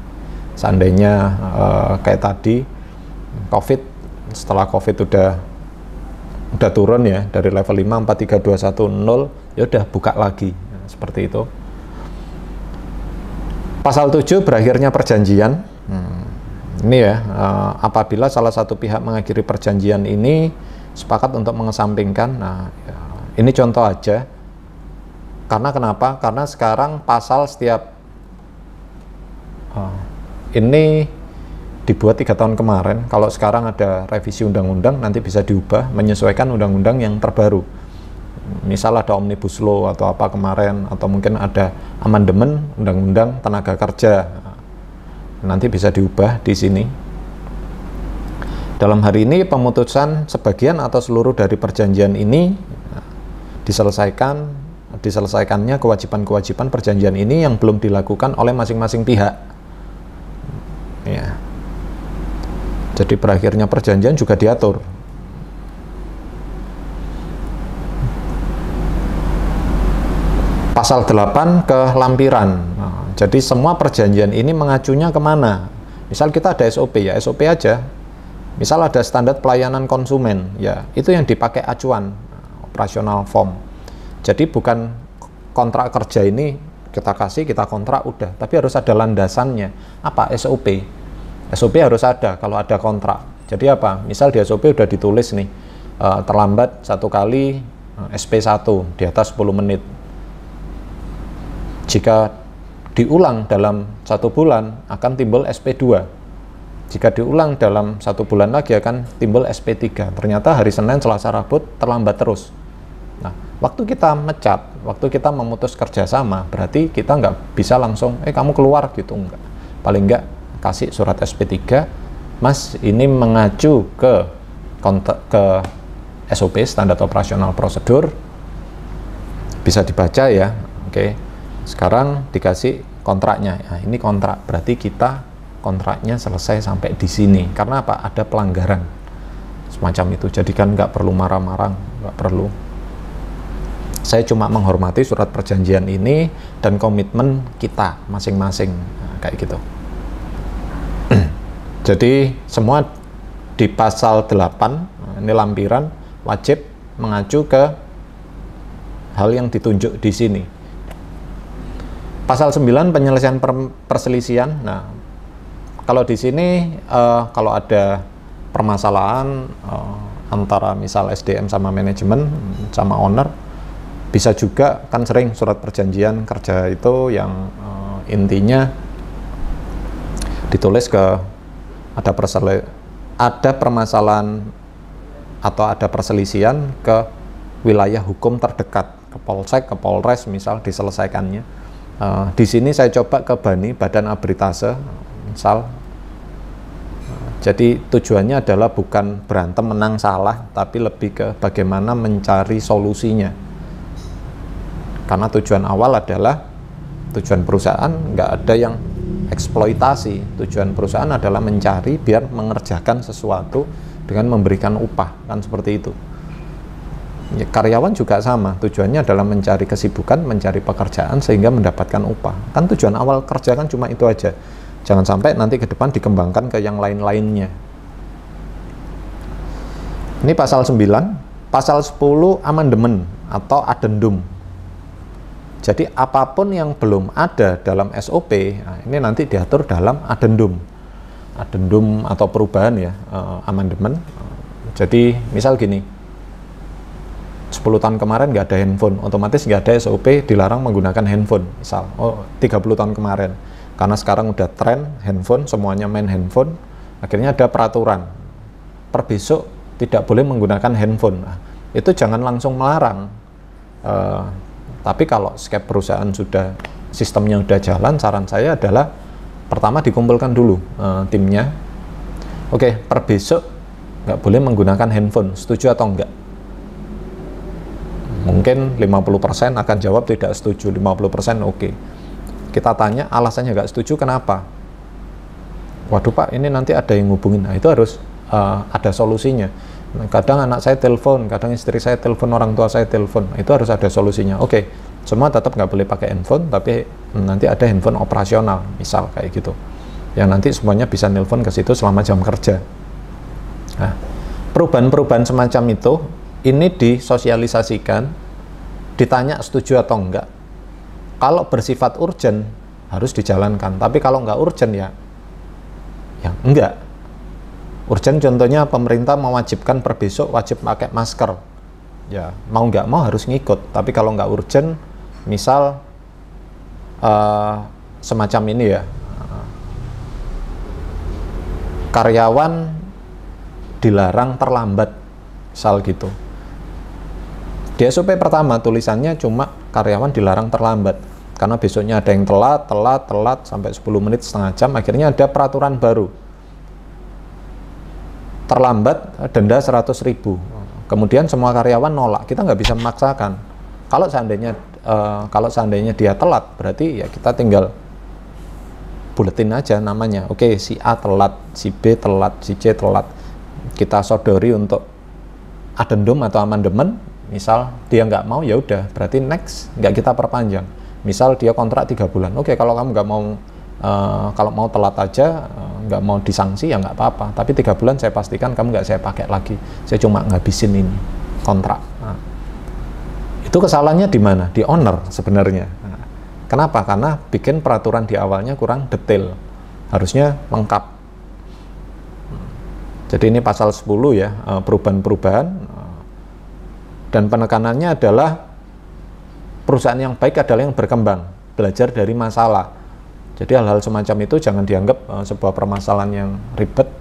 Seandainya kayak tadi COVID, setelah COVID udah turun ya dari level 5, 4, 3, 2, 1, 0, ya udah buka lagi. Nah, seperti itu. Pasal 7 berakhirnya perjanjian. Ini ya, apabila salah satu pihak mengakhiri perjanjian ini sepakat untuk mengesampingkan. Nah, ya, ini contoh aja. Karena kenapa? Karena sekarang pasal setiap ini dibuat 3 tahun kemarin. Kalau sekarang ada revisi undang-undang, nanti bisa diubah menyesuaikan undang-undang yang terbaru. Misal ada omnibus law atau apa kemarin, atau mungkin ada amandemen undang-undang tenaga kerja. Nanti bisa diubah di sini. Dalam hari ini pemutusan sebagian atau seluruh dari perjanjian ini diselesaikannya kewajiban-kewajiban perjanjian ini yang belum dilakukan oleh masing-masing pihak. Ya. Jadi berakhirnya perjanjian juga diatur. Pasal 8 kelampiran. Nah, jadi semua perjanjian ini mengacunya kemana? Misal kita ada SOP, ya SOP aja. Misal ada standar pelayanan konsumen, ya itu yang dipakai acuan, operational form. Jadi bukan kontrak kerja ini kita kasih, kita kontrak udah, tapi harus ada landasannya. Apa? SOP. SOP harus ada kalau ada kontrak. Jadi apa? Misal di SOP udah ditulis nih, terlambat 1 kali SP1 di atas 10 menit. Jika diulang dalam 1 bulan akan timbul SP2. Jika diulang dalam 1 bulan lagi akan timbul SP3. Ternyata hari Senin, Selasa, Rabu terlambat terus. Nah, waktu kita mecat, waktu kita memutus kerjasama, berarti kita nggak bisa langsung, kamu keluar gitu, enggak. Paling nggak kasih surat SP3, Mas, ini mengacu ke SOP, standar operasional prosedur, bisa dibaca ya, oke. Sekarang dikasih kontraknya. Nah, ini kontrak, berarti kita kontraknya selesai sampai di sini. Karena apa? Ada pelanggaran semacam itu. Jadi kan nggak perlu marah-marah, nggak perlu. Saya cuma menghormati surat perjanjian ini dan komitmen kita masing-masing. Nah, kayak gitu. Jadi semua di pasal 8, ini lampiran, wajib mengacu ke hal yang ditunjuk di sini. Pasal 9 penyelesaian perselisihan. Nah, kalau di sini kalau ada permasalahan antara misal SDM sama manajemen sama owner, bisa juga kan sering surat perjanjian kerja itu yang intinya ditulis ke ada permasalahan atau ada perselisihan ke wilayah hukum terdekat, ke Polsek, ke Polres misal diselesaikannya. Di sini saya coba ke BANI, Badan Arbitrase misal. Jadi tujuannya adalah bukan berantem menang salah, tapi lebih ke bagaimana mencari solusinya. Karena tujuan awal adalah tujuan perusahaan nggak ada yang eksploitasi. Tujuan perusahaan adalah mencari biar mengerjakan sesuatu dengan memberikan upah, kan seperti itu. Ya, karyawan juga sama, tujuannya adalah mencari kesibukan, mencari pekerjaan sehingga mendapatkan upah. Kan tujuan awal kerja kan cuma itu aja. Jangan sampai nanti ke depan dikembangkan ke yang lain-lainnya. Ini pasal 9, pasal 10 amandemen atau addendum. Jadi apapun yang belum ada dalam SOP, nah ini nanti diatur dalam addendum. Addendum atau perubahan ya, amandemen. Jadi misal gini, 10 tahun kemarin nggak ada handphone, otomatis nggak ada SOP dilarang menggunakan handphone. Misal, 30 tahun kemarin, karena sekarang udah tren handphone, semuanya main handphone, akhirnya ada peraturan, per besok tidak boleh menggunakan handphone. Nah, itu jangan langsung melarang. Tapi kalau setiap perusahaan sudah sistemnya udah jalan, saran saya adalah pertama dikumpulkan dulu timnya. Oke, per besok nggak boleh menggunakan handphone, setuju atau enggak? Mungkin 50% akan jawab tidak setuju, 50% oke. Kita tanya alasannya nggak setuju kenapa? Waduh Pak, ini nanti ada yang ngubungin. Nah, itu harus ada solusinya. Kadang anak saya telepon, kadang istri saya telepon, orang tua saya telepon. Itu harus ada solusinya. Oke, semua tetap nggak boleh pakai handphone, tapi nanti ada handphone operasional, misal kayak gitu. Yang nanti semuanya bisa nelpon ke situ selama jam kerja. Nah, perubahan-perubahan semacam itu, ini disosialisasikan, ditanya setuju atau enggak. Kalau bersifat urgent, harus dijalankan. Tapi kalau nggak urgent ya enggak. Urgent contohnya pemerintah mewajibkan per besok wajib pakai masker. Ya, mau nggak mau harus ngikut. Tapi kalau nggak urgent, misal semacam ini ya, karyawan dilarang terlambat, misal gitu. Di SOP pertama tulisannya cuma karyawan dilarang terlambat. Karena besoknya ada yang telat sampai 10 menit, setengah jam, akhirnya ada peraturan baru. Terlambat denda 100.000. Kemudian semua karyawan nolak, kita nggak bisa memaksakan. Kalau seandainya dia telat, berarti ya kita tinggal buletin aja namanya. Oke, si A telat, si B telat, si C telat. Kita sodori untuk addendum atau amandemen. Misal dia nggak mau, ya udah, berarti next nggak kita perpanjang. Misal dia kontrak 3 bulan. Oke, kalau kamu nggak mau, kalau mau telat aja, nggak mau disanksi ya nggak apa-apa. Tapi 3 bulan saya pastikan kamu nggak saya pakai lagi. Saya cuma ngabisin ini kontrak. Nah, itu kesalahannya di mana? Di owner sebenarnya. Nah, kenapa? Karena bikin peraturan di awalnya kurang detail. Harusnya lengkap. Jadi ini pasal 10 ya, perubahan-perubahan. Dan penekanannya adalah perusahaan yang baik adalah yang berkembang, belajar dari masalah. Jadi hal-hal semacam itu jangan dianggap sebuah permasalahan yang ribet,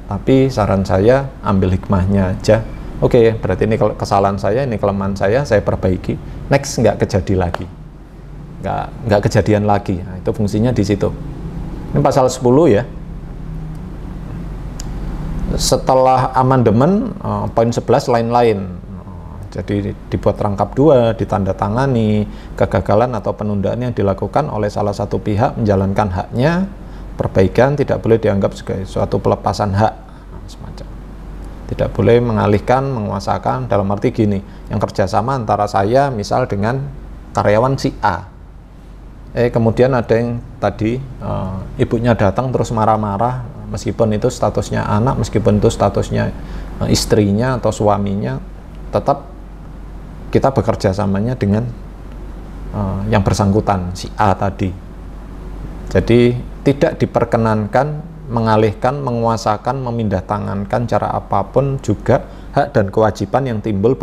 tapi saran saya ambil hikmahnya aja. Oke, berarti ini kesalahan saya, ini kelemahan saya perbaiki. Next nggak kejadian lagi, nggak kejadian lagi. Nah, itu fungsinya di situ. Ini pasal 10 ya. Setelah amandemen, poin 11 lain-lain. Jadi dibuat rangkap 2, ditandatangani, kegagalan atau penundaan yang dilakukan oleh salah satu pihak menjalankan haknya, perbaikan tidak boleh dianggap sebagai suatu pelepasan hak, semacam. Tidak boleh mengalihkan, menguasakan, dalam arti gini, yang kerjasama antara saya misal dengan karyawan si A. Kemudian ada yang tadi ibunya datang terus marah-marah, meskipun itu statusnya anak, meskipun itu statusnya istrinya atau suaminya, tetap kita bekerja samanya dengan yang bersangkutan, si A tadi. Jadi tidak diperkenankan mengalihkan, menguasakan, memindahtangankan cara apapun juga hak dan kewajiban yang timbul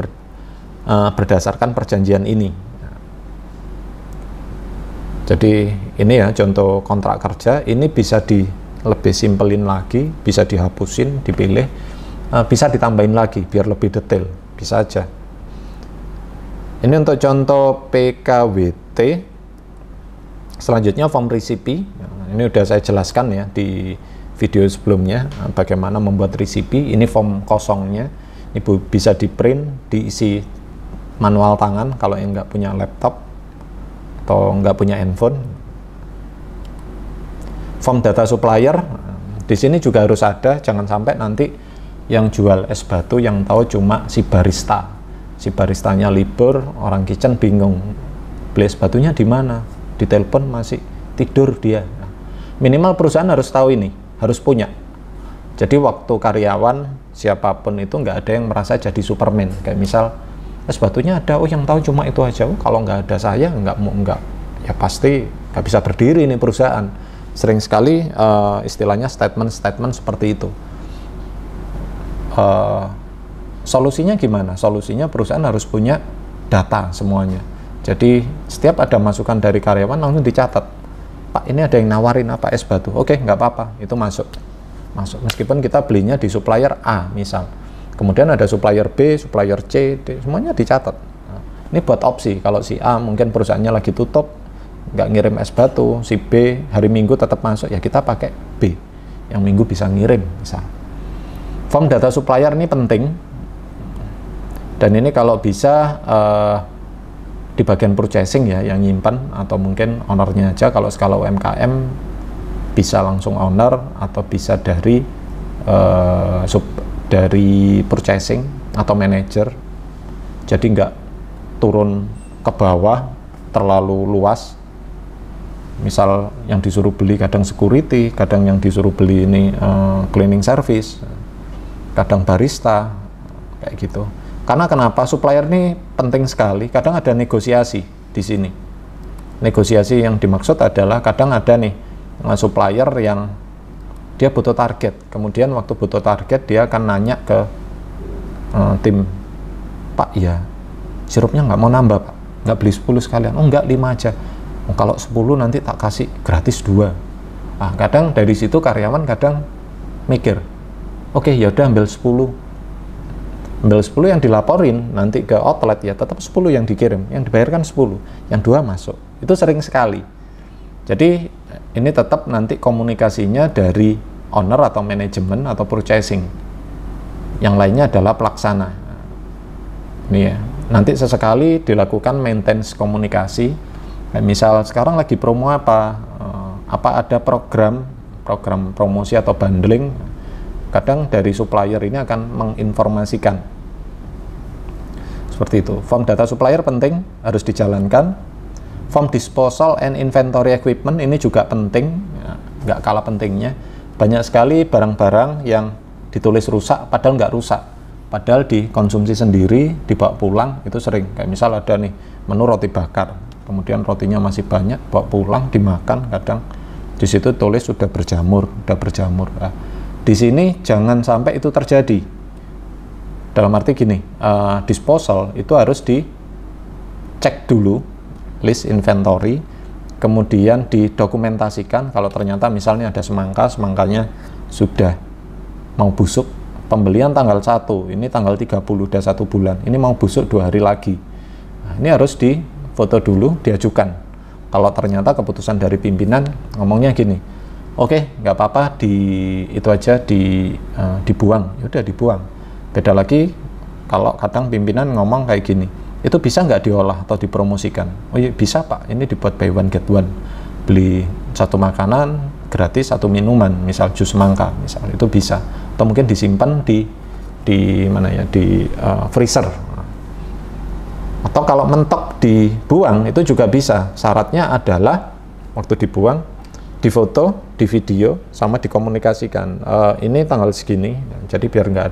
berdasarkan perjanjian ini. Jadi ini ya contoh kontrak kerja, ini bisa lebih simpelin lagi, bisa dihapusin, dipilih, bisa ditambahin lagi biar lebih detail, bisa aja. Ini untuk contoh PKWT. Selanjutnya form resipi. Ini udah saya jelaskan ya di video sebelumnya bagaimana membuat resipi. Ini form kosongnya. Ini bisa di print, diisi manual tangan kalau yang nggak punya laptop atau nggak punya handphone. Form data supplier. Di sini juga harus ada. Jangan sampai nanti yang jual es batu yang tahu cuma si barista. Si baristanya libur, orang kitchen bingung beli es batunya di mana, ditelepon masih tidur dia. Minimal perusahaan harus tahu ini, harus punya. Jadi waktu karyawan siapapun itu nggak ada yang merasa jadi Superman. Kayak misal es batunya ada, oh yang tahu cuma itu aja. Oh, kalau nggak ada saya nggak, ya pasti nggak bisa berdiri ini perusahaan. Sering sekali istilahnya statement seperti itu. Solusinya gimana? Solusinya perusahaan harus punya data semuanya. Jadi setiap ada masukan dari karyawan langsung dicatat. Pak, ini ada yang nawarin apa es batu? Oke, nggak apa-apa, itu masuk. Meskipun kita belinya di supplier A misal. Kemudian ada supplier B, supplier C, D, semuanya dicatat. Nah, ini buat opsi. Kalau si A mungkin perusahaannya lagi tutup, nggak ngirim es batu. Si B hari Minggu tetap masuk, ya kita pakai B. Yang Minggu bisa ngirim misal. Form data supplier ini penting. Dan ini kalau bisa di bagian purchasing ya yang nyimpan, atau mungkin ownernya aja. Kalau skala UMKM bisa langsung owner atau bisa dari dari purchasing atau manager. Jadi nggak turun ke bawah terlalu luas. Misal yang disuruh beli kadang security, kadang yang disuruh beli ini cleaning service, kadang barista, kayak gitu. Karena kenapa? Supplier ini penting sekali. Kadang ada negosiasi di sini. Negosiasi yang dimaksud adalah kadang ada nih supplier yang dia butuh target. Kemudian waktu butuh target dia akan nanya ke tim, Pak, ya sirupnya nggak mau nambah Pak, nggak beli 10 sekalian. Oh nggak, 5 aja. Oh, kalau 10 nanti tak kasih gratis 2. Nah, kadang dari situ karyawan kadang mikir, oke, ya udah ambil 10. Ambil 10 yang dilaporin nanti ke outlet, ya tetap 10 yang dikirim, yang dibayarkan 10, yang 2 masuk. Itu sering sekali. Jadi ini tetap nanti komunikasinya dari owner atau manajemen atau purchasing. Yang lainnya adalah pelaksana. Ini ya, nanti sesekali dilakukan maintenance komunikasi. Misal sekarang lagi promo apa ada program promosi atau bundling. Kadang dari supplier ini akan menginformasikan seperti itu. Form data supplier penting, harus dijalankan. Form disposal and inventory equipment ini juga penting, ya, nggak kalah pentingnya. Banyak sekali barang-barang yang ditulis rusak padahal nggak rusak, padahal dikonsumsi sendiri, dibawa pulang, itu sering. Kayak misal ada nih menu roti bakar, kemudian rotinya masih banyak, bawa pulang dimakan, kadang di situ tulis sudah berjamur. Nah, di sini jangan sampai itu terjadi. Dalam arti gini, disposal itu harus dicek dulu list inventory, kemudian didokumentasikan. Kalau ternyata misalnya ada semangkanya sudah mau busuk, pembelian tanggal 1, ini tanggal 30, udah 1 bulan, ini mau busuk 2 hari lagi. Nah, ini harus difoto dulu, diajukan. Kalau ternyata keputusan dari pimpinan ngomongnya gini, oke, nggak apa-apa, itu aja dibuang, ya udah dibuang. Beda lagi kalau kadang pimpinan ngomong kayak gini, itu bisa nggak diolah atau dipromosikan? Oh iya bisa Pak, ini dibuat buy one get one, beli satu makanan gratis satu minuman, misal jus semangka, misal itu bisa, atau mungkin disimpan di mana ya, di freezer, atau kalau mentok dibuang itu juga bisa. Syaratnya adalah waktu dibuang difoto, di video, sama dikomunikasikan. Ini tanggal segini, jadi biar nggak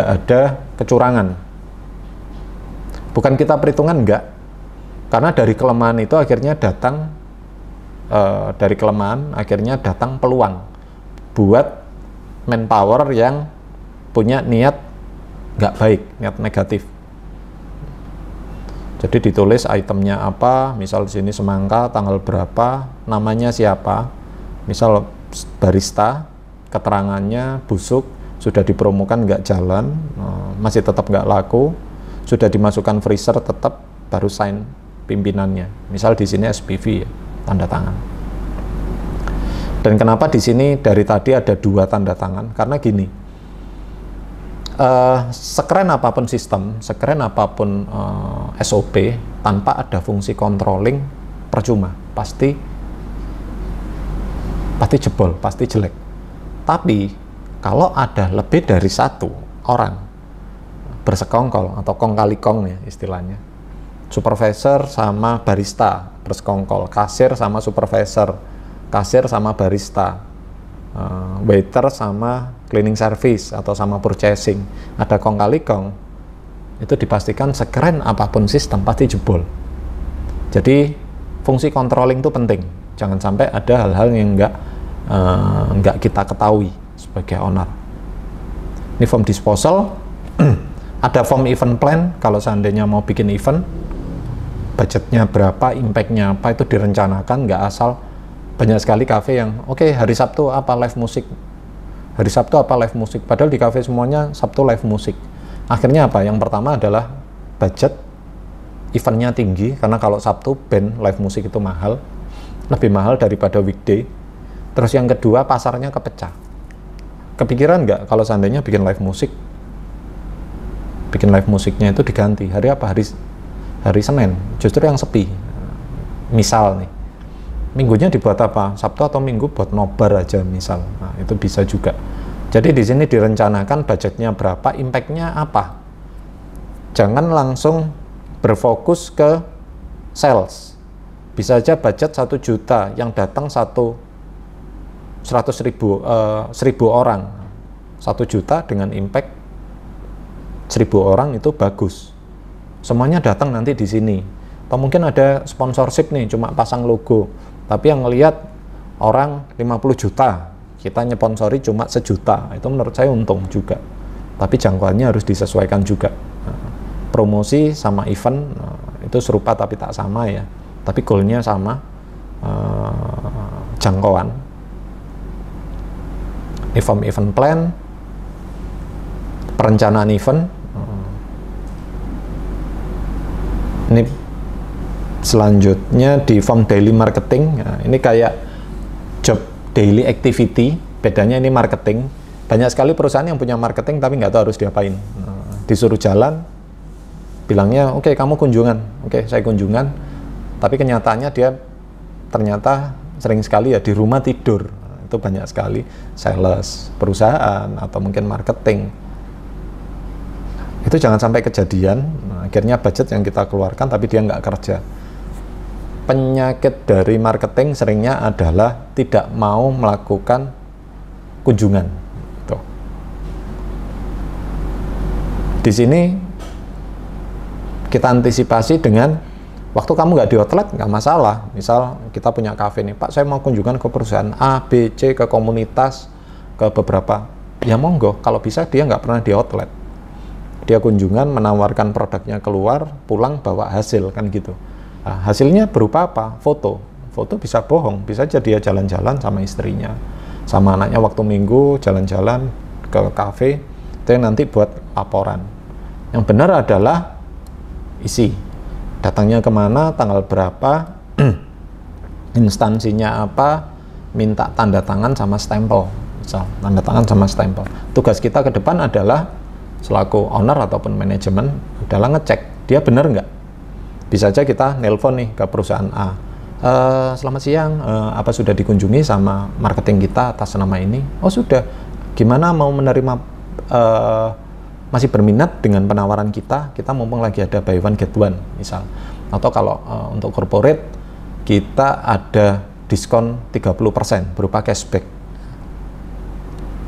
ada kecurangan. Bukan kita perhitungan, enggak, karena dari kelemahan itu akhirnya datang peluang buat manpower yang punya niat nggak baik, niat negatif. Jadi ditulis itemnya apa, misal di sini semangka, tanggal berapa, namanya siapa, misal barista, keterangannya busuk, sudah dipromokan nggak jalan, masih tetap nggak laku, sudah dimasukkan freezer tetap, baru sign pimpinannya. Misal di sini SPV ya, tanda tangan. Dan kenapa di sini dari tadi ada 2 tanda tangan? Karena gini, sekeren apapun sistem, sekeren apapun SOP, tanpa ada fungsi controlling percuma, pasti jebol, pasti jelek. Tapi kalau ada lebih dari 1 orang bersekongkol atau kong kali kong ya istilahnya, supervisor sama barista bersekongkol, kasir sama supervisor, kasir sama barista, waiter sama cleaning service atau sama purchasing, ada kong kali kong, itu dipastikan sekeren apapun sistem pasti jebol. Jadi fungsi controlling itu penting, jangan sampai ada hal-hal yang nggak kita ketahui sebagai owner. Ini form disposal. Ada form event plan, kalau seandainya mau bikin event, budgetnya berapa, impactnya apa, itu direncanakan, nggak asal. Banyak sekali kafe yang oke, hari Sabtu apa live musik, hari Sabtu apa live musik, padahal di kafe semuanya Sabtu live musik. Akhirnya apa? Yang pertama adalah budget eventnya tinggi, karena kalau Sabtu band live musik itu mahal, lebih mahal daripada weekday. Terus yang kedua, pasarnya kepecah. Kepikiran nggak kalau seandainya bikin live musiknya itu diganti hari apa, hari Senin, justru yang sepi. Misal nih, minggunya dibuat apa, Sabtu atau Minggu buat nobar aja misal. Nah, itu bisa juga. Jadi di sini direncanakan budgetnya berapa, impactnya apa. Jangan langsung berfokus ke sales. Bisa aja budget 1 juta, yang datang 100.000 orang, 1 juta dengan impact 1.000 orang itu bagus. Semuanya datang nanti di sini. Atau mungkin ada sponsorship nih, cuma pasang logo, tapi yang ngelihat orang 50 juta, kita nyponsori cuma 1 juta, itu menurut saya untung juga. Tapi jangkauannya harus disesuaikan juga. Promosi sama event itu serupa tapi tak sama ya, tapi goalnya sama, jangkauan. Ini form event plan, perencanaan event. Ini selanjutnya di form daily marketing. Nah, ini kayak job daily activity, bedanya ini marketing. Banyak sekali perusahaan yang punya marketing tapi nggak tahu harus diapain. Disuruh jalan, bilangnya oke, kamu kunjungan, oke saya kunjungan, tapi kenyataannya dia ternyata sering sekali ya di rumah tidur. Itu banyak sekali sales perusahaan atau mungkin marketing. Itu jangan sampai kejadian. Akhirnya budget yang kita keluarkan tapi dia nggak kerja. Penyakit dari marketing seringnya adalah tidak mau melakukan kunjungan. Tuh. Di sini kita antisipasi dengan waktu kamu nggak di outlet nggak masalah. Misal kita punya kafe nih, Pak saya mau kunjungan ke perusahaan A, B, C, ke komunitas, ke beberapa. Ya monggo, kalau bisa dia nggak pernah di outlet. Dia kunjungan, menawarkan produknya keluar, pulang bawa hasil, kan gitu. Nah, hasilnya berupa apa? Foto. Foto bisa bohong, bisa jadi dia jalan-jalan sama istrinya, sama anaknya waktu Minggu, jalan-jalan ke kafe, itu yang nanti buat laporan. Yang benar adalah isi. Datangnya kemana, tanggal berapa, instansinya apa, minta tanda tangan sama stempel. Misal, tanda tangan sama stempel. Tugas kita ke depan adalah selaku owner ataupun manajemen adalah ngecek dia benar nggak. Bisa aja kita nelpon nih ke perusahaan A, selamat siang, apa sudah dikunjungi sama marketing kita atas nama ini? Oh sudah, gimana mau menerima, masih berminat dengan penawaran kita mumpung lagi ada buy one get one misal. Atau kalau untuk corporate kita ada diskon 30% berupa cashback.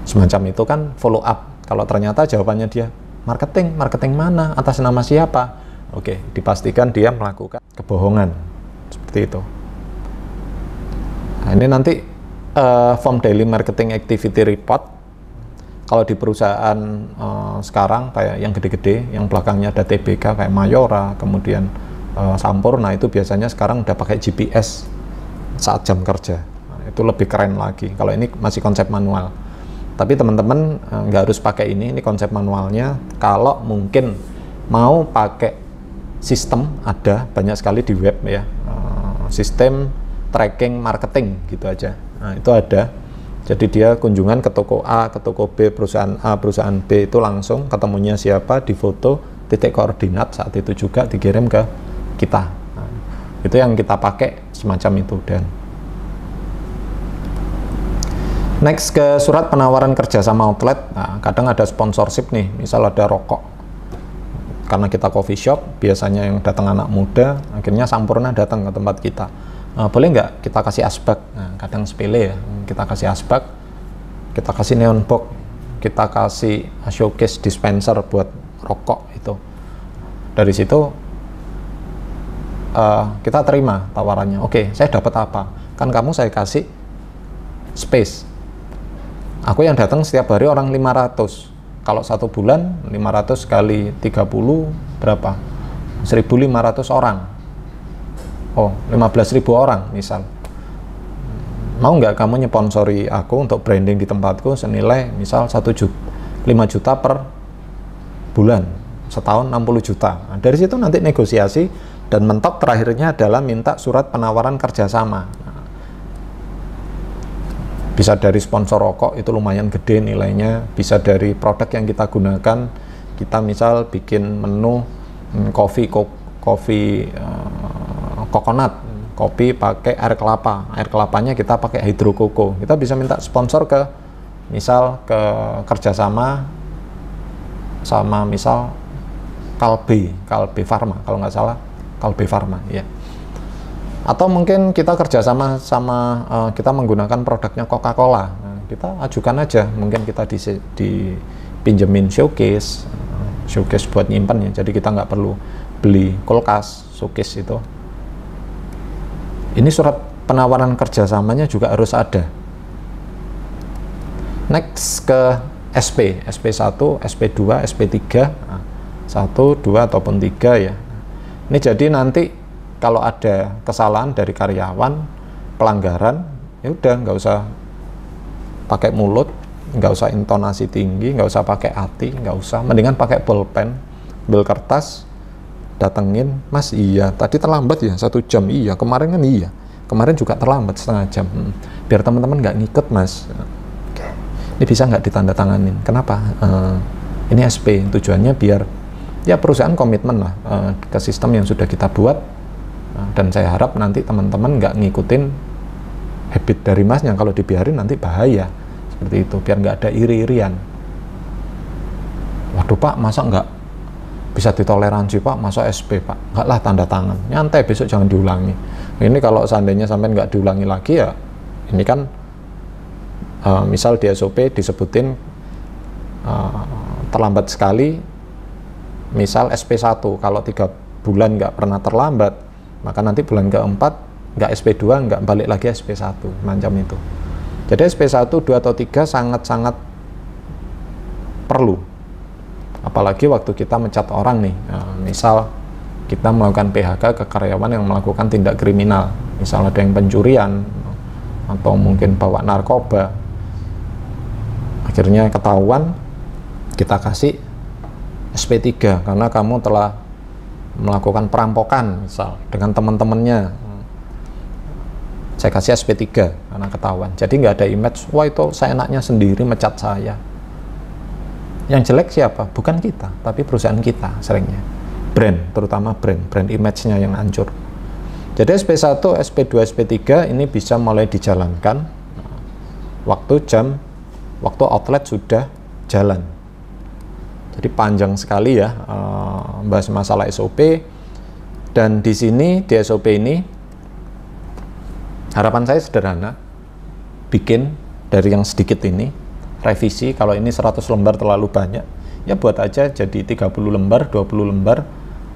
Semacam itu kan follow up. Kalau ternyata jawabannya dia marketing mana, atas nama siapa? Oke, dipastikan dia melakukan kebohongan. Seperti itu. Nah, ini nanti form daily marketing activity report. Kalau di perusahaan sekarang kayak yang gede-gede, yang belakangnya ada TBK kayak Mayora, kemudian Sampurna, itu biasanya sekarang udah pakai GPS saat jam kerja. Nah, itu lebih keren lagi. Kalau ini masih konsep manual. Tapi teman-teman nggak harus pakai ini konsep manualnya. Kalau mungkin mau pakai sistem, ada banyak sekali di web ya, sistem tracking marketing gitu aja. Nah, itu ada. Jadi dia kunjungan ke toko A, ke toko B, perusahaan A, perusahaan B, itu langsung ketemunya siapa, difoto, titik koordinat, saat itu juga dikirim ke kita. Nah, itu yang kita pakai semacam itu. Dan next ke surat penawaran kerja sama outlet. Nah, kadang ada sponsorship nih, misal ada rokok. Karena kita coffee shop, biasanya yang datang anak muda, akhirnya Sampurna datang ke tempat kita. Boleh nggak kita kasih asbak? Nah, kadang sepele ya, kita kasih asbak, kita kasih neon box, kita kasih showcase dispenser buat rokok itu. Dari situ kita terima tawarannya. Oke, saya dapat apa? Kan kamu saya kasih space. Aku yang datang setiap hari orang 500. Kalau 1 bulan 500 kali 30 berapa? 1.500 orang. Oh, 15.000 orang misal. Mau nggak kamu nyponsori aku untuk branding di tempatku senilai misal 5 juta per bulan, setahun 60 juta. Nah, dari situ nanti negosiasi dan mentok terakhirnya adalah minta surat penawaran kerjasama. Nah, bisa dari sponsor rokok itu lumayan gede nilainya, bisa dari produk yang kita gunakan. Kita misal bikin menu kopi coconut, kopi pakai air kelapa, air kelapanya kita pakai hidrokoko. Kita bisa minta sponsor ke misal ke kerjasama sama misal Kalbe Pharma, kalau nggak salah Kalbe Pharma ya. Atau mungkin kita kerjasama sama kita menggunakan produknya Coca-Cola. Nah, kita ajukan aja, mungkin kita dipinjemin showcase buat nyimpen ya. Jadi kita nggak perlu beli kulkas, showcase itu. Ini surat penawaran kerjasamanya juga harus ada. Next ke SP, SP1, SP2, SP3, 1, 2 ataupun 3 ya. Ini jadi nanti kalau ada kesalahan dari karyawan, pelanggaran, ya udah nggak usah pakai mulut, nggak usah intonasi tinggi, nggak usah pakai hati, nggak usah, mendingan pakai pulpen, bel kertas, datengin, Mas iya, tadi terlambat ya 1 jam, iya, kemarin kan iya, kemarin juga terlambat setengah jam, biar teman-teman nggak ngikut Mas. Ini bisa nggak ditandatanganin? Kenapa? Ini SP, tujuannya biar ya perusahaan komitmen lah ke sistem yang sudah kita buat, dan saya harap nanti teman-teman nggak ngikutin habit dari Masnya. Kalau dibiarin nanti bahaya seperti itu, biar nggak ada iri-irian. Waduh Pak, masa nggak bisa ditoleransi Pak, masa SP Pak? Nggak lah, tanda tangan, nyantai, besok jangan diulangi. Ini kalau seandainya sampai nggak diulangi lagi ya, ini kan misal di SOP disebutin terlambat sekali, misal SP1, kalau 3 bulan nggak pernah terlambat, maka nanti bulan keempat nggak SP2, nggak balik lagi SP1, macam itu. Jadi SP1, 2, atau 3 sangat-sangat perlu. Apalagi waktu kita mencat orang nih, misal kita melakukan PHK ke karyawan yang melakukan tindak kriminal, misal ada yang pencurian, atau mungkin bawa narkoba, akhirnya ketahuan, kita kasih SP3 karena kamu telah melakukan perampokan misal dengan teman-temannya, saya kasih SP3 karena ketahuan. Jadi nggak ada image, wah itu seenaknya sendiri mecat saya. Yang jelek siapa? Bukan kita, tapi perusahaan kita seringnya. Brand, terutama brand image-nya yang hancur. Jadi SP1, SP2, SP3 ini bisa mulai dijalankan waktu outlet sudah jalan. Jadi panjang sekali ya bahas masalah SOP. Dan di sini, di SOP ini, harapan saya sederhana, bikin dari yang sedikit ini, revisi, kalau ini 100 lembar terlalu banyak, ya buat aja jadi 30 lembar, 20 lembar,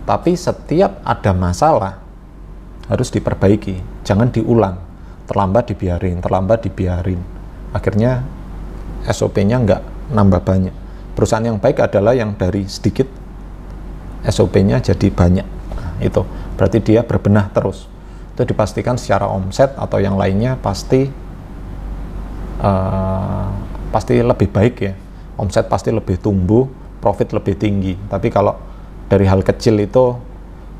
tapi setiap ada masalah, harus diperbaiki, jangan diulang, terlambat dibiarin, akhirnya SOP-nya nggak nambah banyak. Perusahaan yang baik adalah yang dari sedikit, SOP-nya jadi banyak. Nah, itu berarti dia berbenah terus, itu dipastikan secara omset atau yang lainnya pasti lebih baik ya, omset pasti lebih tumbuh, profit lebih tinggi. Tapi kalau dari hal kecil itu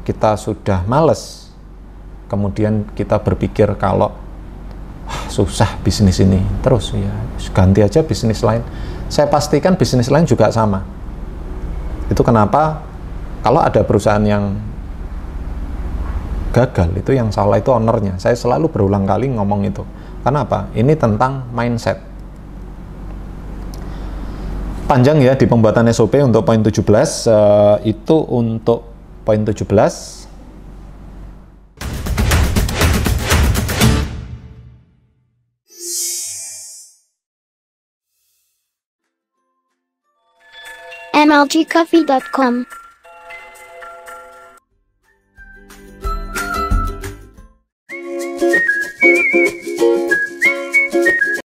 kita sudah males, kemudian kita berpikir kalau susah bisnis ini terus, ya ganti aja bisnis lain. Saya pastikan bisnis lain juga sama. Itu kenapa kalau ada perusahaan yang gagal, itu yang salah itu ownernya. Saya selalu berulang kali ngomong itu. Karena apa? Ini tentang mindset. Panjang ya di pembuatan SOP untuk poin 17. Itu untuk poin 17. mlgcoffee.com